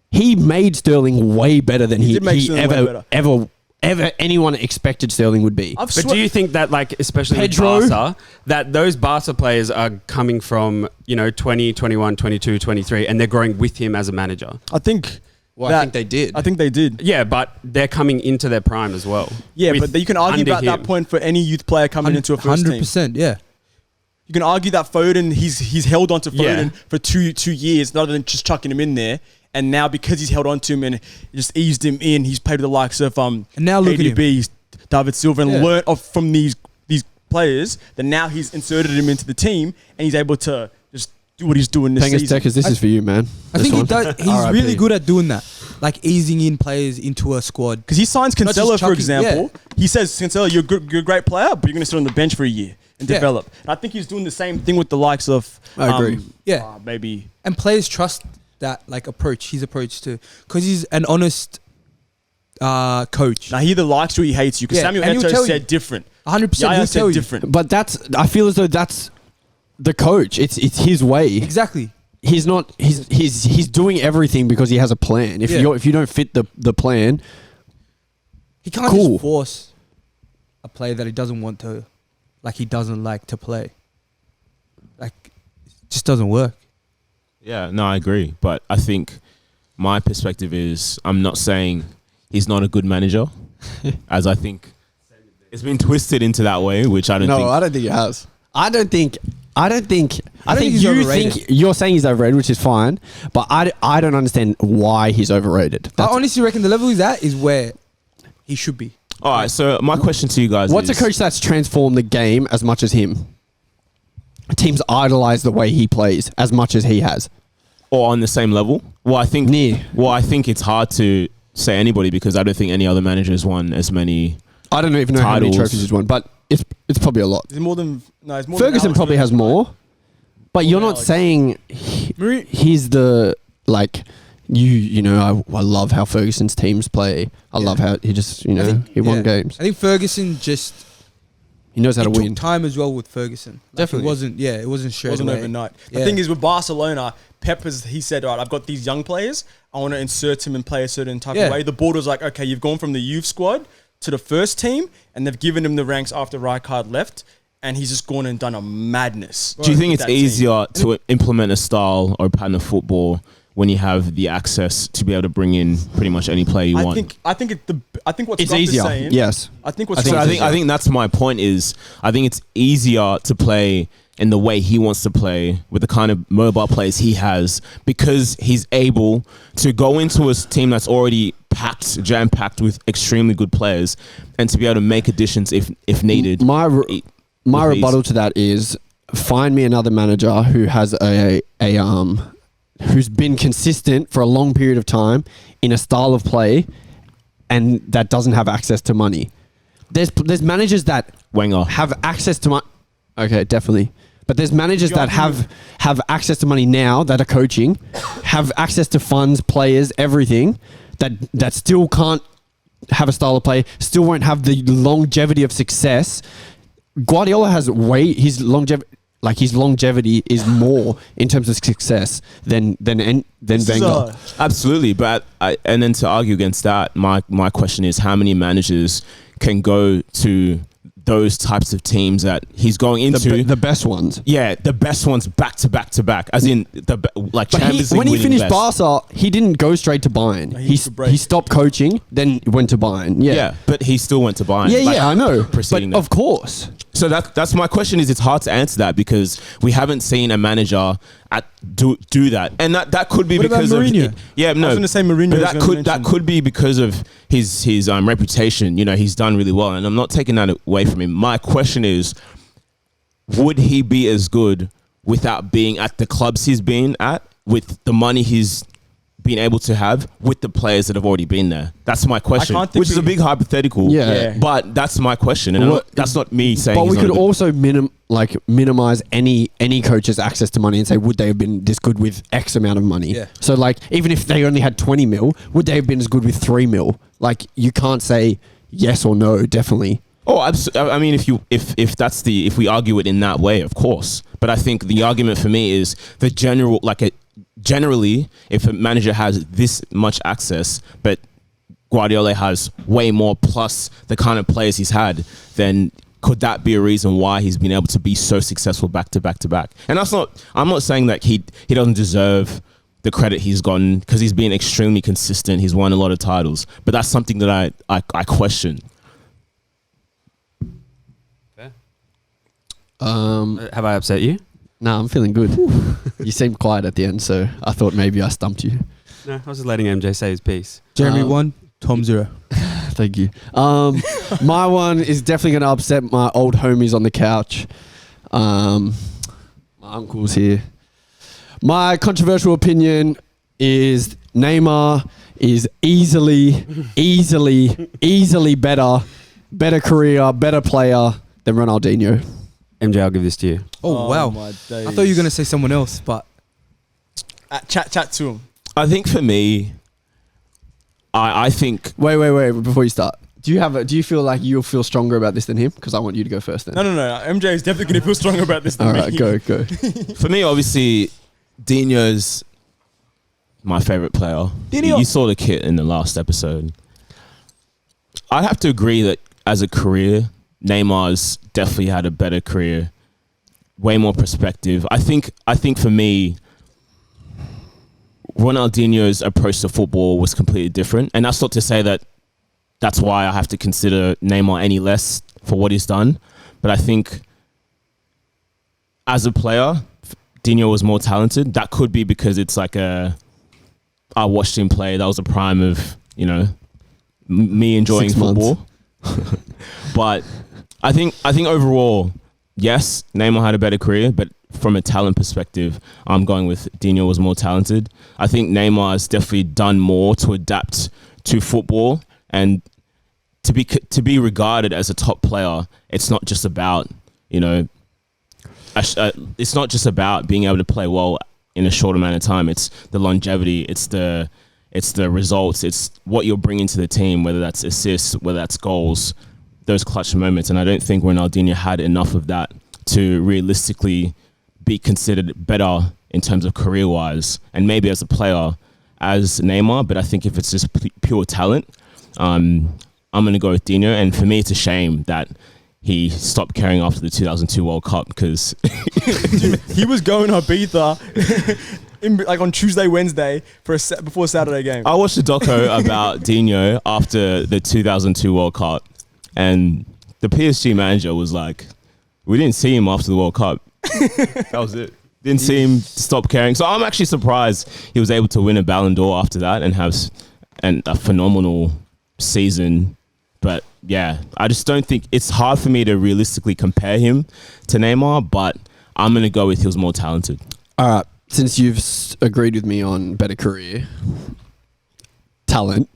He made Sterling way better than He he, did make he Sterling way better. ever anyone expected Sterling would be. I've But swear- do you think that, like, especially Pedro? with Barca, that those Barca players are coming from, 20, 21, 22, 23, and they're growing with him as a manager? I think. Well, I think they did. I think they did. Yeah, but they're coming into their prime as well. Yeah, with- but you can argue under about that him. point for any youth player coming into a first team. 100%. Yeah. You can argue that Foden, he's held on to Yeah. Foden for two years, rather than just chucking him in there. And now because he's held on to him and just eased him in, he's played with the likes of And now look at him. KDB, David Silva, and Yeah. learnt off from these players. That now he's inserted him into the team and he's able to just do what he's doing this Pengus season. Deckers, this is for you, man. I think he does. He's RIP. really good at doing that, like easing in players into a squad. Because he signs Not just Cancelo, for chucking- example. He says, Cancelo, you're a great player, but you're going to sit on the bench for a year and Yeah. develop. And I think he's doing the same thing with the likes of... I agree. Yeah. Maybe... And players trust that his approach too, because he's an honest coach. Now, he either likes you or he hates you. Because Yeah, Samuel and he'll Eto'o tell said you. different. 100%. Yaya He'll said tell you. different. But I feel as though that's the coach. It's his way. Exactly. he's not. He's doing everything because he has a plan. If you don't fit the plan, He can't Cool. just force a play that he doesn't want to, like he doesn't like to play. Like, it just doesn't work. Yeah, no, I agree. But I think my perspective is I'm not saying he's not a good manager, as I think it's been twisted into that way, which I don't think. I don't think it has. I think he's you overrated. think you're saying he's overrated, which is fine, but I don't understand why he's overrated. I honestly reckon the level he's at is where he should be. All right, so my question to you guys What's is... a coach that's transformed the game as much as him? Teams idolize the way he plays as much as he has. Or on the same level? Well, I think it's hard to say anybody because I don't think any other manager has won as many. I don't even know how many Titles. trophies he's won, but it's probably a lot. Is it more than no? It's more. Ferguson than Alex probably has Ferguson. more, but you're not Alex. saying he's the like. You know, I love how Ferguson's teams play. I love how he just, he won games. I think Ferguson He knows how to it win. took time as well with Ferguson. Like, Definitely. It wasn't straight It wasn't away. overnight. Yeah. The thing is with Barcelona, Pep he said, all right, I've got these young players. I want to insert him and play a certain type of way. The board was like, okay, you've gone from the youth squad to the first team, and they've given him the ranks after Rijkaard left, and he's just gone and done a madness. Do you think with it's that team. easier to implement a style or a pattern of football when you have the access to be able to bring in pretty much any player you want? I think what It's Scott is easier. saying. Yes. I think what So Scott is I think that's my point is I think it's easier to play in the way he wants to play with the kind of mobile players he has because he's able to go into a team that's already jam-packed with extremely good players and to be able to make additions if needed. My with rebuttal to that is find me another manager who has who's been consistent for a long period of time in a style of play and that doesn't have access to money. There's managers that Wenger. have access to money. Okay, definitely. But there's managers that have access to money now that are coaching, have access to funds, players, everything that still can't have a style of play, still won't have the longevity of success. Guardiola has his longevity is more in terms of success than Wenger. Absolutely, but and then to argue against that, my question is how many managers can go to those types of teams that he's going into The best ones. Yeah, the best ones back to back to back, as in But Champions League when he winning finished best. Barca, he didn't go straight to Bayern. No, he took a break. He stopped coaching, then went to Bayern. Yeah, but he still went to Bayern. Yeah, I know. But preceding that. of course. So that's my question. Is it's hard to answer that because we haven't seen a manager do that, and that could be What about because of Mourinho? yeah, no. I was going to say Mourinho. But was gonna that mention. could be because of his reputation. You know, he's done really well, and I'm not taking that away from him. My question is, would he be as good without being at the clubs he's been at, with the money he's been able to have, with the players that have already been there? That's my question, can't think which is a big hypothetical. Yeah. But that's my question, and Well, that's not me saying. But he's we not could a good- also minimize any coach's access to money and say, would they have been this good with X amount of money? Yeah. So like, even if they only had 20 mil, would they have been as good with 3 mil? Like, you can't say yes or no, definitely. Oh, I mean, if we argue it in that way, of course. But I think the argument for me is the generally, if a manager has this much access, but Guardiola has way more plus the kind of players he's had, then could that be a reason why he's been able to be so successful back to back to back? And I'm not saying that he doesn't deserve the credit he's gotten because he's been extremely consistent. He's won a lot of titles, but that's something that I question. Have I upset you? No, I'm feeling good. You seemed quiet at the end, so I thought maybe I stumped you. No, I was just letting MJ say his piece. Jeremy 1, Tom 0. Thank you. My one is definitely going to upset my old homies on the couch. My uncle's here. My controversial opinion is Neymar is easily better career, better player than Ronaldinho. MJ, I'll give this to you. Oh, wow. my days. I thought you were going to say someone else, but Chat to him. I think for me, I think Wait, before you start. Do you feel like you'll feel stronger about this than him? Because I want you to go first then. No. MJ is definitely going to feel stronger about this than All me. right, go. for me, obviously, Dino's my favorite player. Dino. You saw the kit in the last episode. I'd have to agree that as a career, Neymar's definitely had a better career, way more perspective. I think for me, Ronaldinho's approach to football was completely different, and that's not to say that that's why I have to consider Neymar any less for what he's done. But I think as a player, Dino was more talented. That could be because it's like I watched him play. That was a prime of, me enjoying 6 months. football. But I think overall, yes, Neymar had a better career, but from a talent perspective, I'm going with Dino was more talented. I think Neymar has definitely done more to adapt to football and to be regarded as a top player. It's not just about, it's not just about being able to play well in a short amount of time. It's the longevity. It's the results. It's what you're bringing to the team, whether that's assists, whether that's goals, those clutch moments. And I don't think Ronaldinho had enough of that to realistically be considered better in terms of career-wise, and maybe as a player as Neymar. But I think if it's just pure talent, I'm going to go with Dino. And for me, it's a shame that he stopped caring after the 2002 World Cup, because He was going to Ibiza on Tuesday, Wednesday before a Saturday game. I watched a doco about Dino after the 2002 World Cup, and the PSG manager was like, we didn't see him after the World Cup. That was it. Didn't see him stop caring. So I'm actually surprised he was able to win a Ballon d'Or after that and have a phenomenal season. But yeah, I just don't think it's hard for me to realistically compare him to Neymar, but I'm going to go with he was more talented. All right. Since you've agreed with me on better career, talent,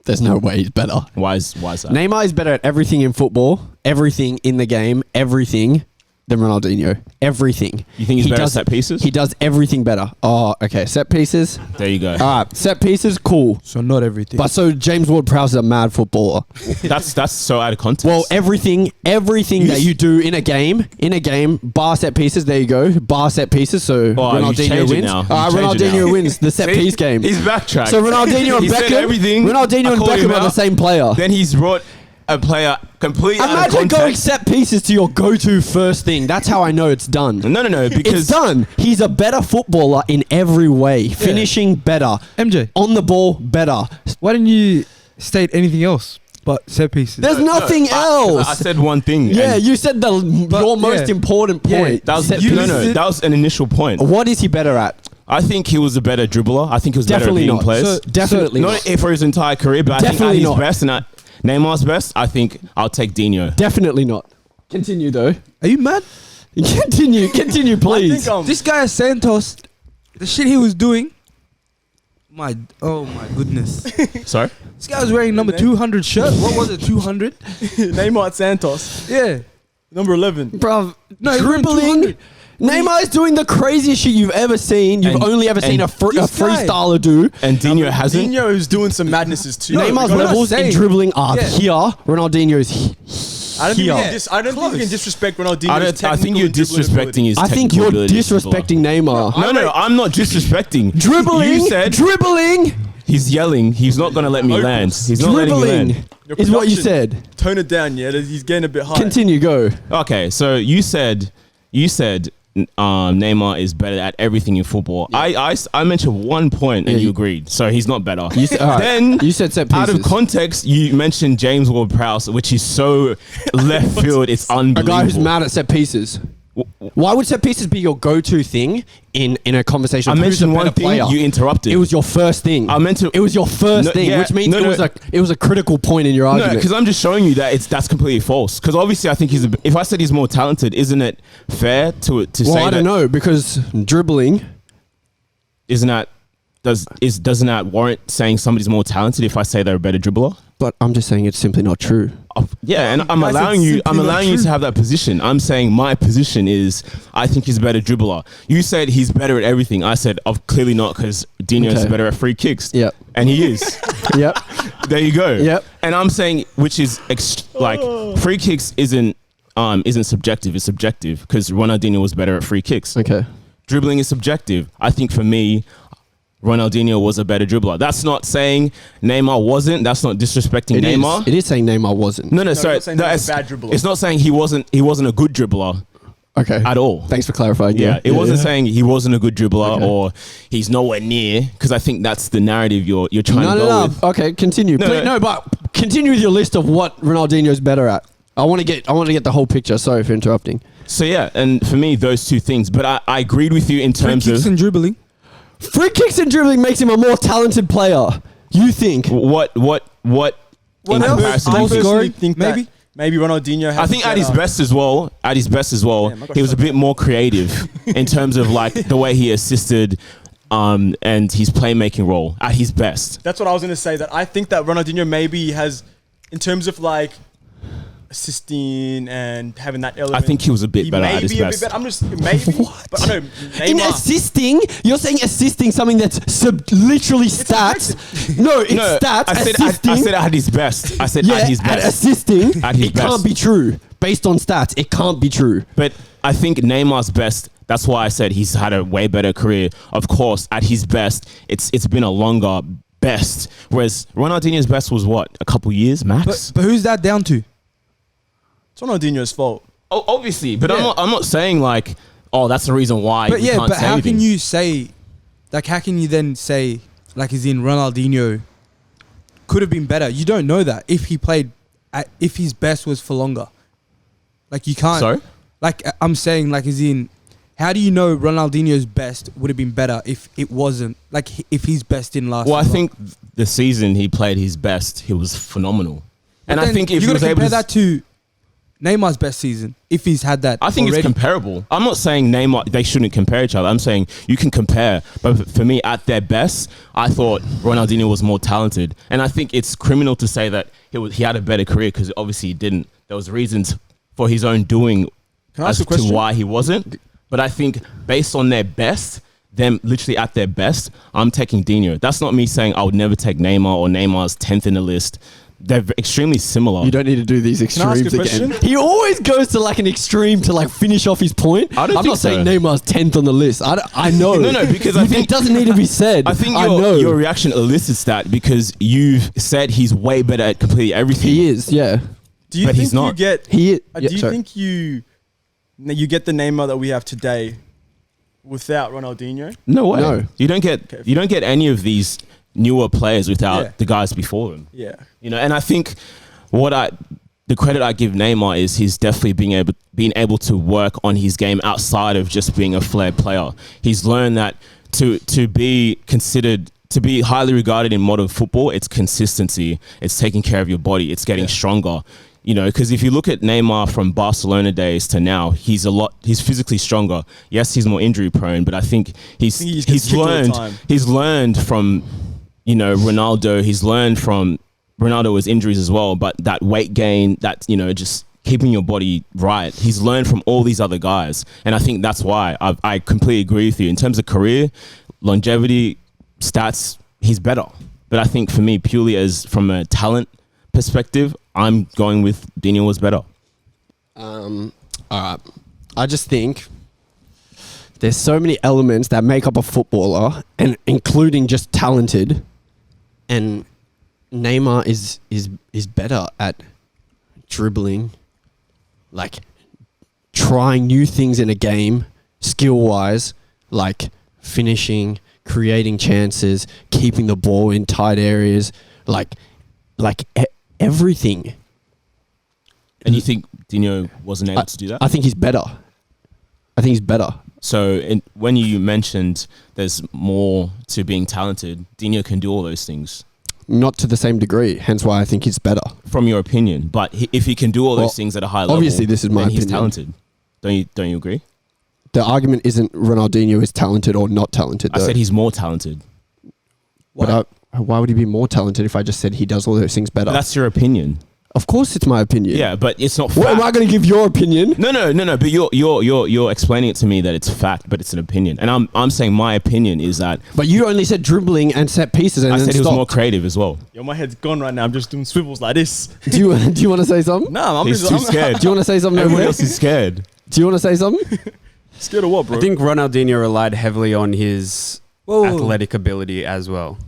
there's no way he's better. Why is that? Neymar is better at everything in football, everything in the game, everything than Ronaldinho. Everything. You think he's better at set pieces? He does everything better. Oh, okay. Set pieces. There you go. All right. Set pieces, cool. So not everything. But so James Ward-Prowse is a mad footballer. That's so out of context. Well, everything that you do in a game, bar set pieces. There you go, bar set pieces. So Ronaldinho wins. Ronaldinho wins the set piece game. He's backtracked. So Ronaldinho and He said Beckham. everything. Ronaldinho and According Beckham are him the out. same player. Then he's brought a player completely out of Imagine context. going set pieces to your go-to first thing. That's how I know it's done. No, because It's done. He's a better footballer in every way. Finishing better. MJ, On the ball better. why didn't you state anything else but set pieces? There's nothing else. I said one thing. Yeah, and you said your most yeah. important point. that was Set no, pieces. that was an initial point. What is he better at? I think he was a better dribbler. I think he was Definitely better at beating not. players. So- Definitely not not. for his entire career, but Definitely I think at not. his best and at Neymar's best, I think I'll take Dino. Definitely not. Continue though. Are you mad? Continue, I please. think This guy Santos, the shit he was doing. Oh my goodness. Sorry? This guy was wearing number 200 shirt. What was it? 200? Neymar at Santos, Yeah. number 11. Bruv, No, he's wearing dribbling. 200. Neymar is doing the craziest shit you've ever seen. You've And- only ever seen and a this guy- freestyler do. And Dino hasn't. Dino's doing some madnesses too. Neymar's we're not levels in saying- dribbling are Yeah. here. Ronaldinho's I don't think, here. I don't think you can disrespect Ronaldinho's I think you're disrespecting his I think technical you're ability as a dribbler. disrespecting Neymar. No, I'm not disrespecting. Dribbling, You said dribbling, he's yelling. He's not going to let me land. He's not letting me dribbling land. is what you said. Tone it down, yeah. He's getting a bit high. Continue, go. Okay, so you said Neymar is better at everything in football. I mentioned one point and Yeah, you agreed. So he's not better. You said, all right. Then You said set out of pieces. context, you mentioned James Ward-Prowse, which is so left field. It's A unbelievable. guy who's mad at set pieces. Why would set pieces be your go-to thing in a conversation? I of who's the mentioned one better thing. player? You interrupted. It was your first thing. I meant to. It was your first No, thing, yeah, which means no, no. it was a critical point in your No, argument. because I'm just showing you that that's completely false. Because obviously, I think if I said he's more talented, isn't it fair to say well, I that? don't know because dribbling. Isn't that doesn't that warrant saying somebody's more talented if I say they're a better dribbler? But I'm just saying it's simply not true. Yeah, and I'm Guys, allowing it's you. simply I'm not allowing you true. to have that position. I'm saying my position is I think he's a better dribbler. You said he's better at everything. I said, clearly not, because Dino's Okay. better at free kicks. Yep. And he is. Yep. There you go. Yep. And I'm saying, which is like free kicks isn't subjective. It's subjective because Ronaldinho was better at free kicks. Okay. dribbling is subjective. I think for me, Ronaldinho was a better dribbler. That's not saying Neymar wasn't. That's not disrespecting Neymar. It is saying Neymar wasn't. No, sorry. It's not saying he was a bad dribbler. It's not saying he wasn't a good dribbler Okay. at all. Thanks for clarifying. Yeah, it wasn't saying he wasn't a good dribbler Okay. or he's nowhere near, because I think that's the narrative you're trying to go with. Okay, continue. No, Please, no. but continue with your list of what Ronaldinho's better at. I want to get the whole picture. Sorry for interrupting. So yeah, and for me, those two things. But I agreed with you in Free terms kicks of and dribbling. Free kicks and dribbling makes him a more talented player. You think? what in else? comparison. I do you think? personally think maybe? that maybe Ronaldinho has I think at his best as well. Damn, I got He was a shot. bit more creative in terms of like the way he assisted, and his playmaking role at his best. That's what I was going to say. That I think that Ronaldinho maybe has, in terms of like assisting and having that element. I think he was a bit better may at his be a bit best. better. I'm just maybe. What? But I know In Neymar. assisting, you're saying assisting something that's literally stats. No, it's stats. I said at his best. I said yeah, at his at best. assisting, At his it can't best. be true. Based on stats, it can't be true. But I think Neymar's best. That's why I said he's had a way better career. Of course, at his best, it's been a longer best. Whereas Ronaldinho's best was what, a couple years max. But who's that down to? It's Ronaldinho's fault. Oh, obviously, but Yeah. I'm not saying like, oh, that's the reason why. But we yeah, can't but say how anything. can you say, like, how can you then say, like, as in Ronaldinho could have been better? You don't know that if he played, if his best was for longer. Like, you can't. Sorry? Like, I'm saying, like, as in, how do you know Ronaldinho's best would have been better if it wasn't, like, if his best didn't last? Well, I as long? think the season he played his best, he was phenomenal. And But I then think if you he was gotta able compare to, that to Neymar's best season, if he's had that. I think already. it's comparable. I'm not saying Neymar, they shouldn't compare each other. I'm saying you can compare. But for me, at their best, I thought Ronaldinho was more talented. And I think it's criminal to say that he had a better career, because obviously he didn't. There was reasons for his own doing Can I as ask a to question? why he wasn't. But I think based on their best, them literally at their best, I'm taking Dino. That's not me saying I would never take Neymar or Neymar's 10th in the list. They're extremely similar. You don't need to do these I ask a extremes again. question? He always goes to like an extreme to like finish off his point. I don't I'm think not saying so. Neymar's 10th on the list. I know. No, because I think it doesn't need to be said. I think know. your reaction elicits that because you've said he's way better at completely everything. He is, yeah. Do you But think he's not. you get? He is. Do you think you get the Neymar that we have today without Ronaldinho? No way. No. You don't get any of these newer players without Yeah. the guys before them. Yeah. You know, and I think the credit I give Neymar is he's definitely being able to work on his game outside of just being a flair player. He's learned that to be considered, to be highly regarded in modern football, it's consistency, it's taking care of your body, it's getting stronger. You know, because if you look at Neymar from Barcelona days to now, he's physically stronger. Yes, he's more injury prone, but I think he just gets kicked all the time. he's learned from, you know, Ronaldo. He's learned from Ronaldo's injuries as well, but that weight gain, that, you know, just keeping your body right. He's learned from all these other guys. And I think that's why I completely agree with you. In terms of career, longevity, stats, he's better. But I think for me, purely as from a talent perspective, I'm going with Dino was better. All right. I just think there's so many elements that make up a footballer, and including just talented. And Neymar is better at dribbling, like trying new things in a game, skill wise, like finishing, creating chances, keeping the ball in tight areas, like everything. And you think Dino wasn't able to do that? I think he's better. So when you mentioned there's more to being talented, Dino can do all those things. Not to the same degree, hence why I think he's better. From your opinion, but if he can do all Well, those things at a high level, obviously this is my then he's opinion. talented. Don't you agree? The argument isn't Ronaldinho is talented or not talented. I though. said he's more talented. But why would he be more talented if I just said he does all those things better? That's your opinion. Of course, it's my opinion. Yeah, but it's not What am I fact. going to give your opinion? No. But you're explaining it to me that it's fact, but it's an opinion, and I'm saying my opinion is that But you only said dribbling and set pieces, and I then said he was stopped. more creative as well. Yo, my head's gone right now. I'm just doing swivels like this. Do you want to say something? No, I'm He's just. too I'm, scared. Do you want to say something? Everyone over else there? is scared. Do you want to say something? Scared of what, bro? I think Ronaldinho relied heavily on his Whoa. athletic ability as well.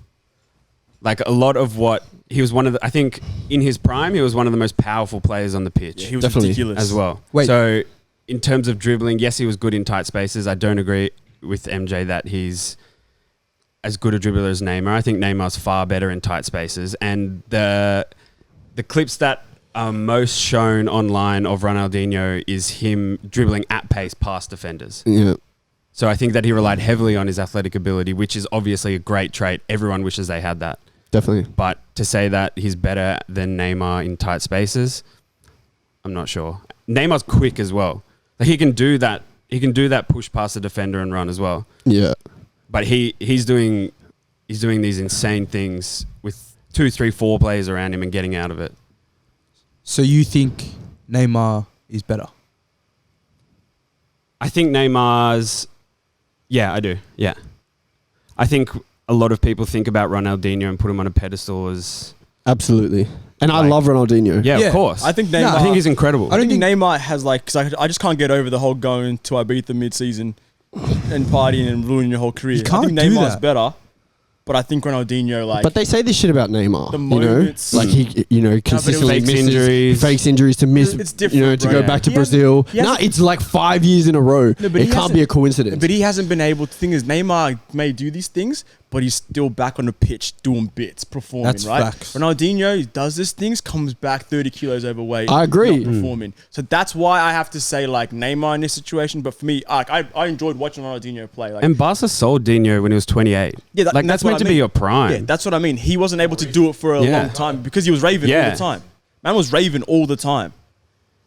Like a lot of what he was one of the, I think in his prime, he was one of the most powerful players on the pitch he was Definitely. ridiculous as well. Wait. So in terms of dribbling, yes, he was good in tight spaces. I don't agree with MJ that he's as good a dribbler as Neymar. I think Neymar's far better in tight spaces. And the clips that are most shown online of Ronaldinho is him dribbling at pace past defenders. Yeah. So I think that he relied heavily on his athletic ability, which is obviously a great trait. Everyone wishes they had that. Definitely. But to say that he's better than Neymar in tight spaces, I'm not sure. Neymar's quick as well. Like he can do that. He can do that push past the defender and run as well. Yeah. But he's doing these insane things with 2, 3, 4 players around him and getting out of it. So you think Neymar is better? I think Neymar's... Yeah, I do. Yeah. I think a lot of people think about Ronaldinho and put him on a pedestal as... Absolutely. And I Like- love Ronaldinho. Yeah, Yeah. of course. I think Neymar. Nah, I think he's incredible. I I don't think think Neymar has like, because I just can't get over the whole going to Ibiza mid-season and partying and ruining your whole career. You can't I think do Neymar's that. better, but I think Ronaldinho, like, But they say this shit about Neymar. The You know, moments- like he, you know, consistently Fakes misses, injuries. fakes injuries to miss. It's You know, different, to bro. go back to He hasn't- Brazil. he hasn't- No, it's like 5 years in a row. No, but It he can't be a hasn't- coincidence. but he hasn't been able to. Thing is, Neymar may do these things, but he's still back on the pitch doing bits, performing. That's right? facts. Ronaldinho he does these things, comes back 30 kilos overweight. I agree. Not performing. So that's why I have to say like Neymar in this situation. But for me, I enjoyed watching Ronaldinho play. Like, And Barca sold Dino when he was 28. Yeah, that- like that's that's what meant I to be mean. your prime. yeah, that's what I mean. He wasn't able to do it for a Yeah. long time because he was raving all Yeah. the time. Man was raving all the time.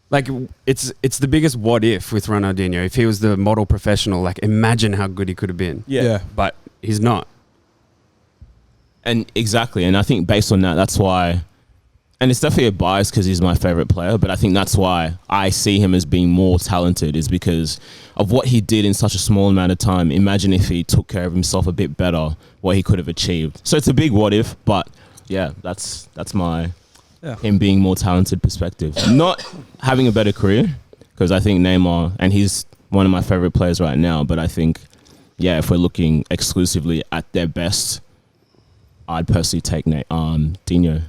Like it's the biggest what if with Ronaldinho. If he was the model professional, like imagine how good he could have been. Yeah. But he's not. And exactly, and I think based on that, that's why, and it's definitely a bias because he's my favorite player, but I think that's why I see him as being more talented is because of what he did in such a small amount of time. Imagine if he took care of himself a bit better, what he could have achieved. So it's a big what if, but yeah, that's my him being more talented perspective. Not having a better career, because I think Neymar, and he's one of my favorite players right now, but I think, yeah, if we're looking exclusively at their best, I'd personally take Dino.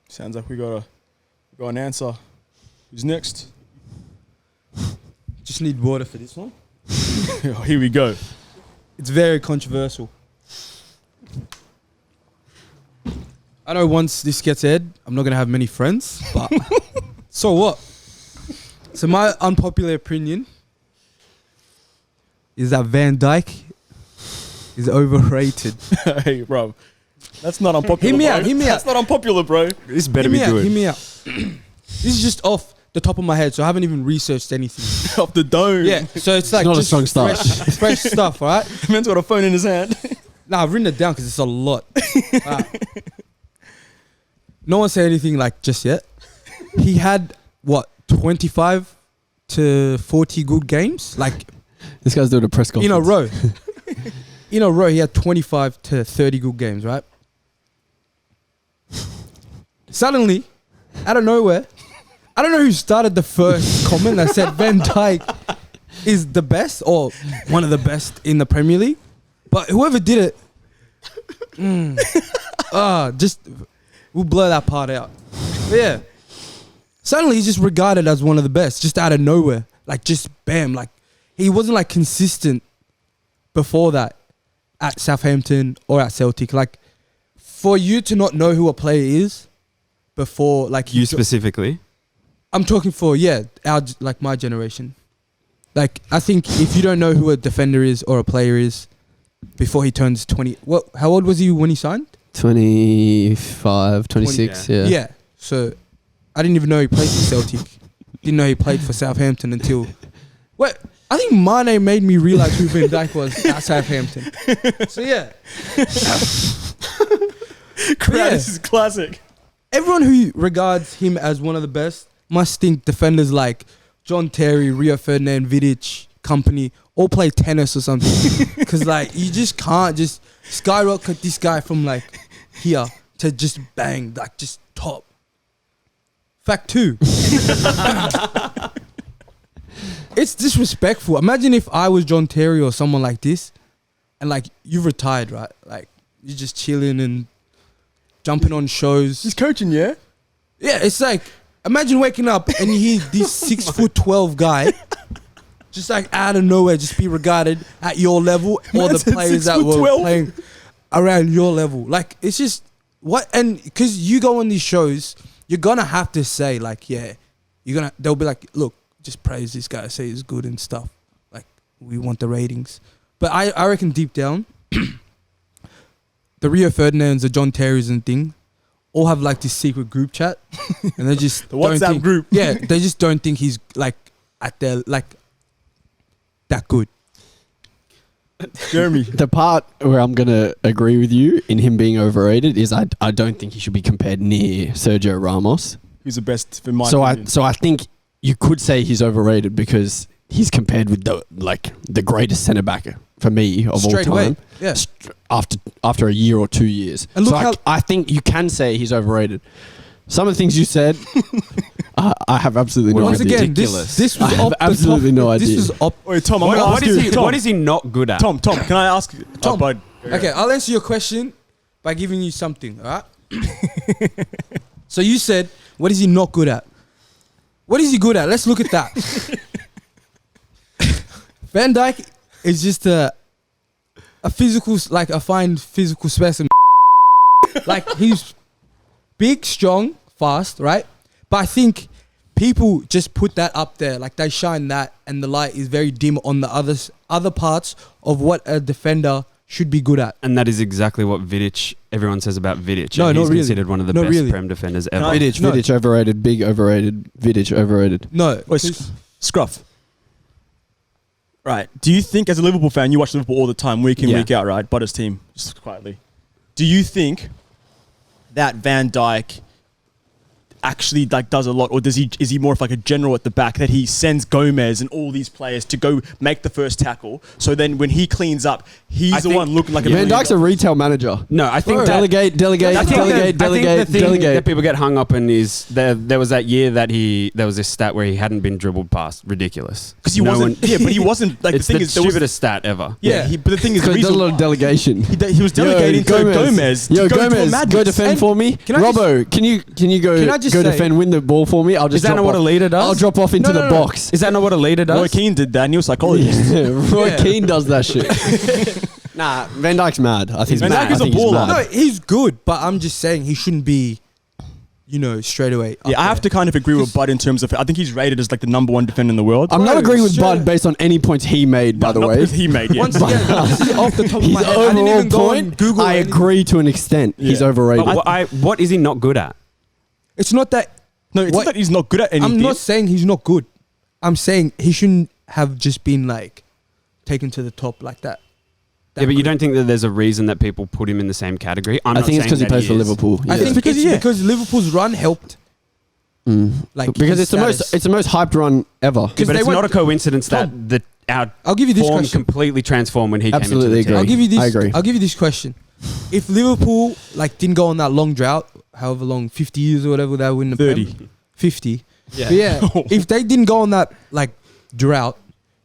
Sounds like we got an answer. Who's next? just need water for this one. Oh, here we go. It's very controversial. I know once this gets aired, I'm not gonna have many friends, but so what? So my unpopular opinion is that Van Dijk is overrated. Hey, bro. That's not unpopular. Hear me bro. out, hear me That's not unpopular, bro. This better Hear me be out, good. hear me out. This is just off the top of my head, so I haven't even researched anything. Off the dome. Yeah, so it's like not a just strong start. fresh stuff, all right? Man's got a phone in his hand. Nah, I've written it down because it's a lot. Alright. No one said anything like just yet. He had what 25 to 40 good games, like This guy's doing a press conference. in a row. In a row, he had 25 to 30 good games, right? Suddenly, out of nowhere, I don't know who started the first comment that said Van Dijk is the best or one of the best in the Premier League, but whoever did it, just we'll blur that part out. But yeah, suddenly he's just regarded as one of the best, just out of nowhere, like just bam, like he wasn't like consistent before that at Southampton or at Celtic. Like for you to not know who a player is before, like You specifically. I'm talking for our like my generation. Like I think if you don't know who a defender is or a player is before he turns 20, how old was he when he signed? 25, 26, yeah. Yeah. So I didn't even know he played for Celtic. Didn't know he played for Southampton until I think Mane made me realize who Van Dijk was at Southampton. So yeah. This is classic. Everyone who regards him as one of the best must think defenders like John Terry, Rio Ferdinand, Vidic, company all play tennis or something. Because like you just can't just skyrocket this guy from like here to just bang, like just top. Fact 2. it's disrespectful. Imagine if I was John Terry or someone like this, and like you've retired, right? Like you're just chilling and jumping on shows. He's coaching, yeah. Yeah, it's like imagine waking up and you hear this 6'12" guy just like out of nowhere just be regarded at your level, or the said players that were 6'12". playing around your level. Like it's just what, and because you go on these shows, you're gonna have to say like, yeah, they'll be like, look, just praise this guy, say he's good and stuff. Like we want the ratings, but I reckon deep down, the Rio Ferdinands, the John Terrys and thing, all have like this secret group chat, and they just The WhatsApp group. Yeah, they just don't think he's like at their like that good. Jeremy. The part where I'm gonna agree with you in him being overrated is I don't think he should be compared near Sergio Ramos. Who's the best for my So opinion. I think you could say he's overrated because he's compared with the greatest centre back for me of Straight all time. away, yeah. After a year or 2 years. And look so how- I think you can say he's overrated. Some of the things you said, I have absolutely no Once idea. again, ridiculous. this was I have off the absolutely top. no This idea. was up. Wait, Tom, I'm gonna ask you. Tom, What is he not good at? Tom, can I ask Tom. bud. Okay, I'll answer your question by giving you something. All right. So you said, what is he not good at? What is he good at? Let's look at that. Van Dijk is just a physical, like a fine physical specimen. Like he's big, strong, fast, right? But I think people just put that up there, like they shine that, and the light is very dim on the other parts of what a defender should be good at. And that is exactly what Vidic, everyone says about Vidic. No, And not he's really. considered one of the Not best really. Prem defenders ever. I- Vidic overrated, big overrated, Vidic overrated. No, Wait, Scruff. Right. Do you think, as a Liverpool fan, you watch Liverpool all the time, week in, Yeah. week out, right? Butters team, just quietly. Do you think that Van Dijk actually like does a lot, or is he more of like a general at the back that he sends Gomez and all these players to go make the first tackle? So then when he cleans up, he's I the think- one looking like a Van Dijk's a million retail manager. No, I think that, Delegate, delegate, I think delegate, the delegate, thing delegate. that people get hung up in is there was that year that there was this stat where he hadn't been dribbled past. Ridiculous. because he No wasn't. one- Yeah, but he wasn't. Like it's the thing the is, there was, stupidest stat ever. yeah. But the thing is, the Because he does a reason lot of delegation. he was delegating to Gomez. Yo, to go to a Gomez, madness. go defend And for me. can I just- Robbo, can you go Can I just go say- defend, win the ball for me? I'll just Is that drop not what a off. leader does? I'll drop off into No, the no, no. box. Is that not what a leader does? Roy Keane did that, and he was psychologist. Yeah, Roy Yeah. Keane does that shit. Nah, Van Dijk's mad. I think Van he's Dijk mad. is I a think he's baller. mad. No, he's good, but I'm just saying he shouldn't be, straight away. Yeah, I have to kind of agree with Bud in terms of I think he's rated as like the number one defender in the world. I'm not Bro, agreeing with sure. Bud based on any points he made, by the Not way. because he made. Yeah. Once again, this is off the top of His my head. I didn't overall even go on point, Google. I anything. agree to an extent. He's Yeah. overrated. But what is he not good at? It's not that. No, it's What- not that he's not good at anything. I'm not saying he's not good. I'm saying he shouldn't have just been like taken to the top like that. Yeah, but you don't think that there's a reason that people put him in the same category? I'm I not think it's saying because he that plays for is. Liverpool. I Yeah. think because, it's yeah. because Liverpool's run helped. Like because his status. it's the most hyped run ever. Yeah, but they it's went- not a coincidence that our I'll give you this form question. completely transformed when he Absolutely came into the team. agree. I'll give you this. I agree. I'll give you this question. If Liverpool didn't go on that long drought, however long, 50 years or whatever they win the 30. Prem, 50. But yeah, if they didn't go on that drought,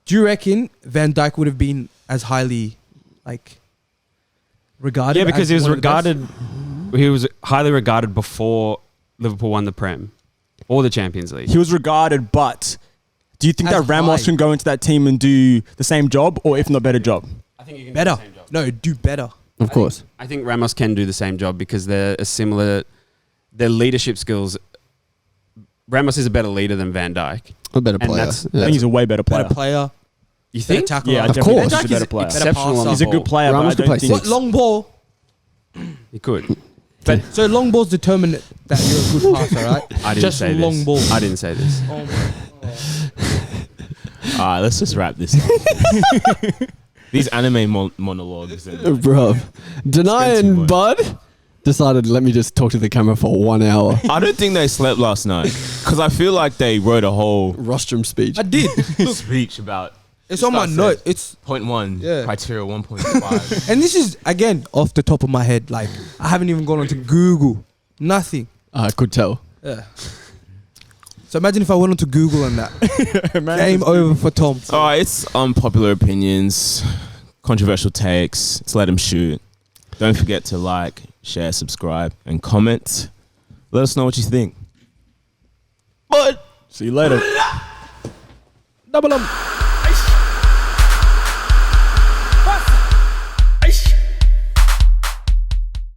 do you reckon Van Dijk would have been as highly regarded? Yeah, because as he was one of the best? regarded. He was highly regarded before Liverpool won the Prem or the Champions League. He was regarded, but do you think As that Ramos high. can go into that team and do the same job, or if not better job? I think you can Better. No, do better. Of course. I think Ramos can do the same job because they're a similar. Their leadership skills. Ramos is a better leader than Van Dijk. A better And player. that's- I think he's a way better player. Better player. You Better think? tackler. Yeah, Of definitely. course. He's a Van Dijk better is player. exceptional Better on He's the a good ball. player, Ramos but could I play don't think What long ball? He could. So long balls determine that you're a good passer, right? I didn't Just say this. long ball. I didn't say this. Oh my. All right, let's just wrap this up. These anime monologues. And Bro. Deny It's been too and much. Bud decided, let me just talk to the camera for 1 hour. I don't think they slept last night because I feel like they wrote a whole Rostrum speech. I did. Look, speech about it's on my Discuss note. it. It's point one, Yeah. criteria 1.5. and this is again off the top of my head. I haven't even gone onto Google. Nothing. I could tell. Yeah. So imagine if I went onto Google and that. Game over for Tom. All right, it's unpopular opinions, controversial takes. Let's let them shoot. Don't forget to like, share, subscribe, and comment. Let us know what you think. But see you later. Double up.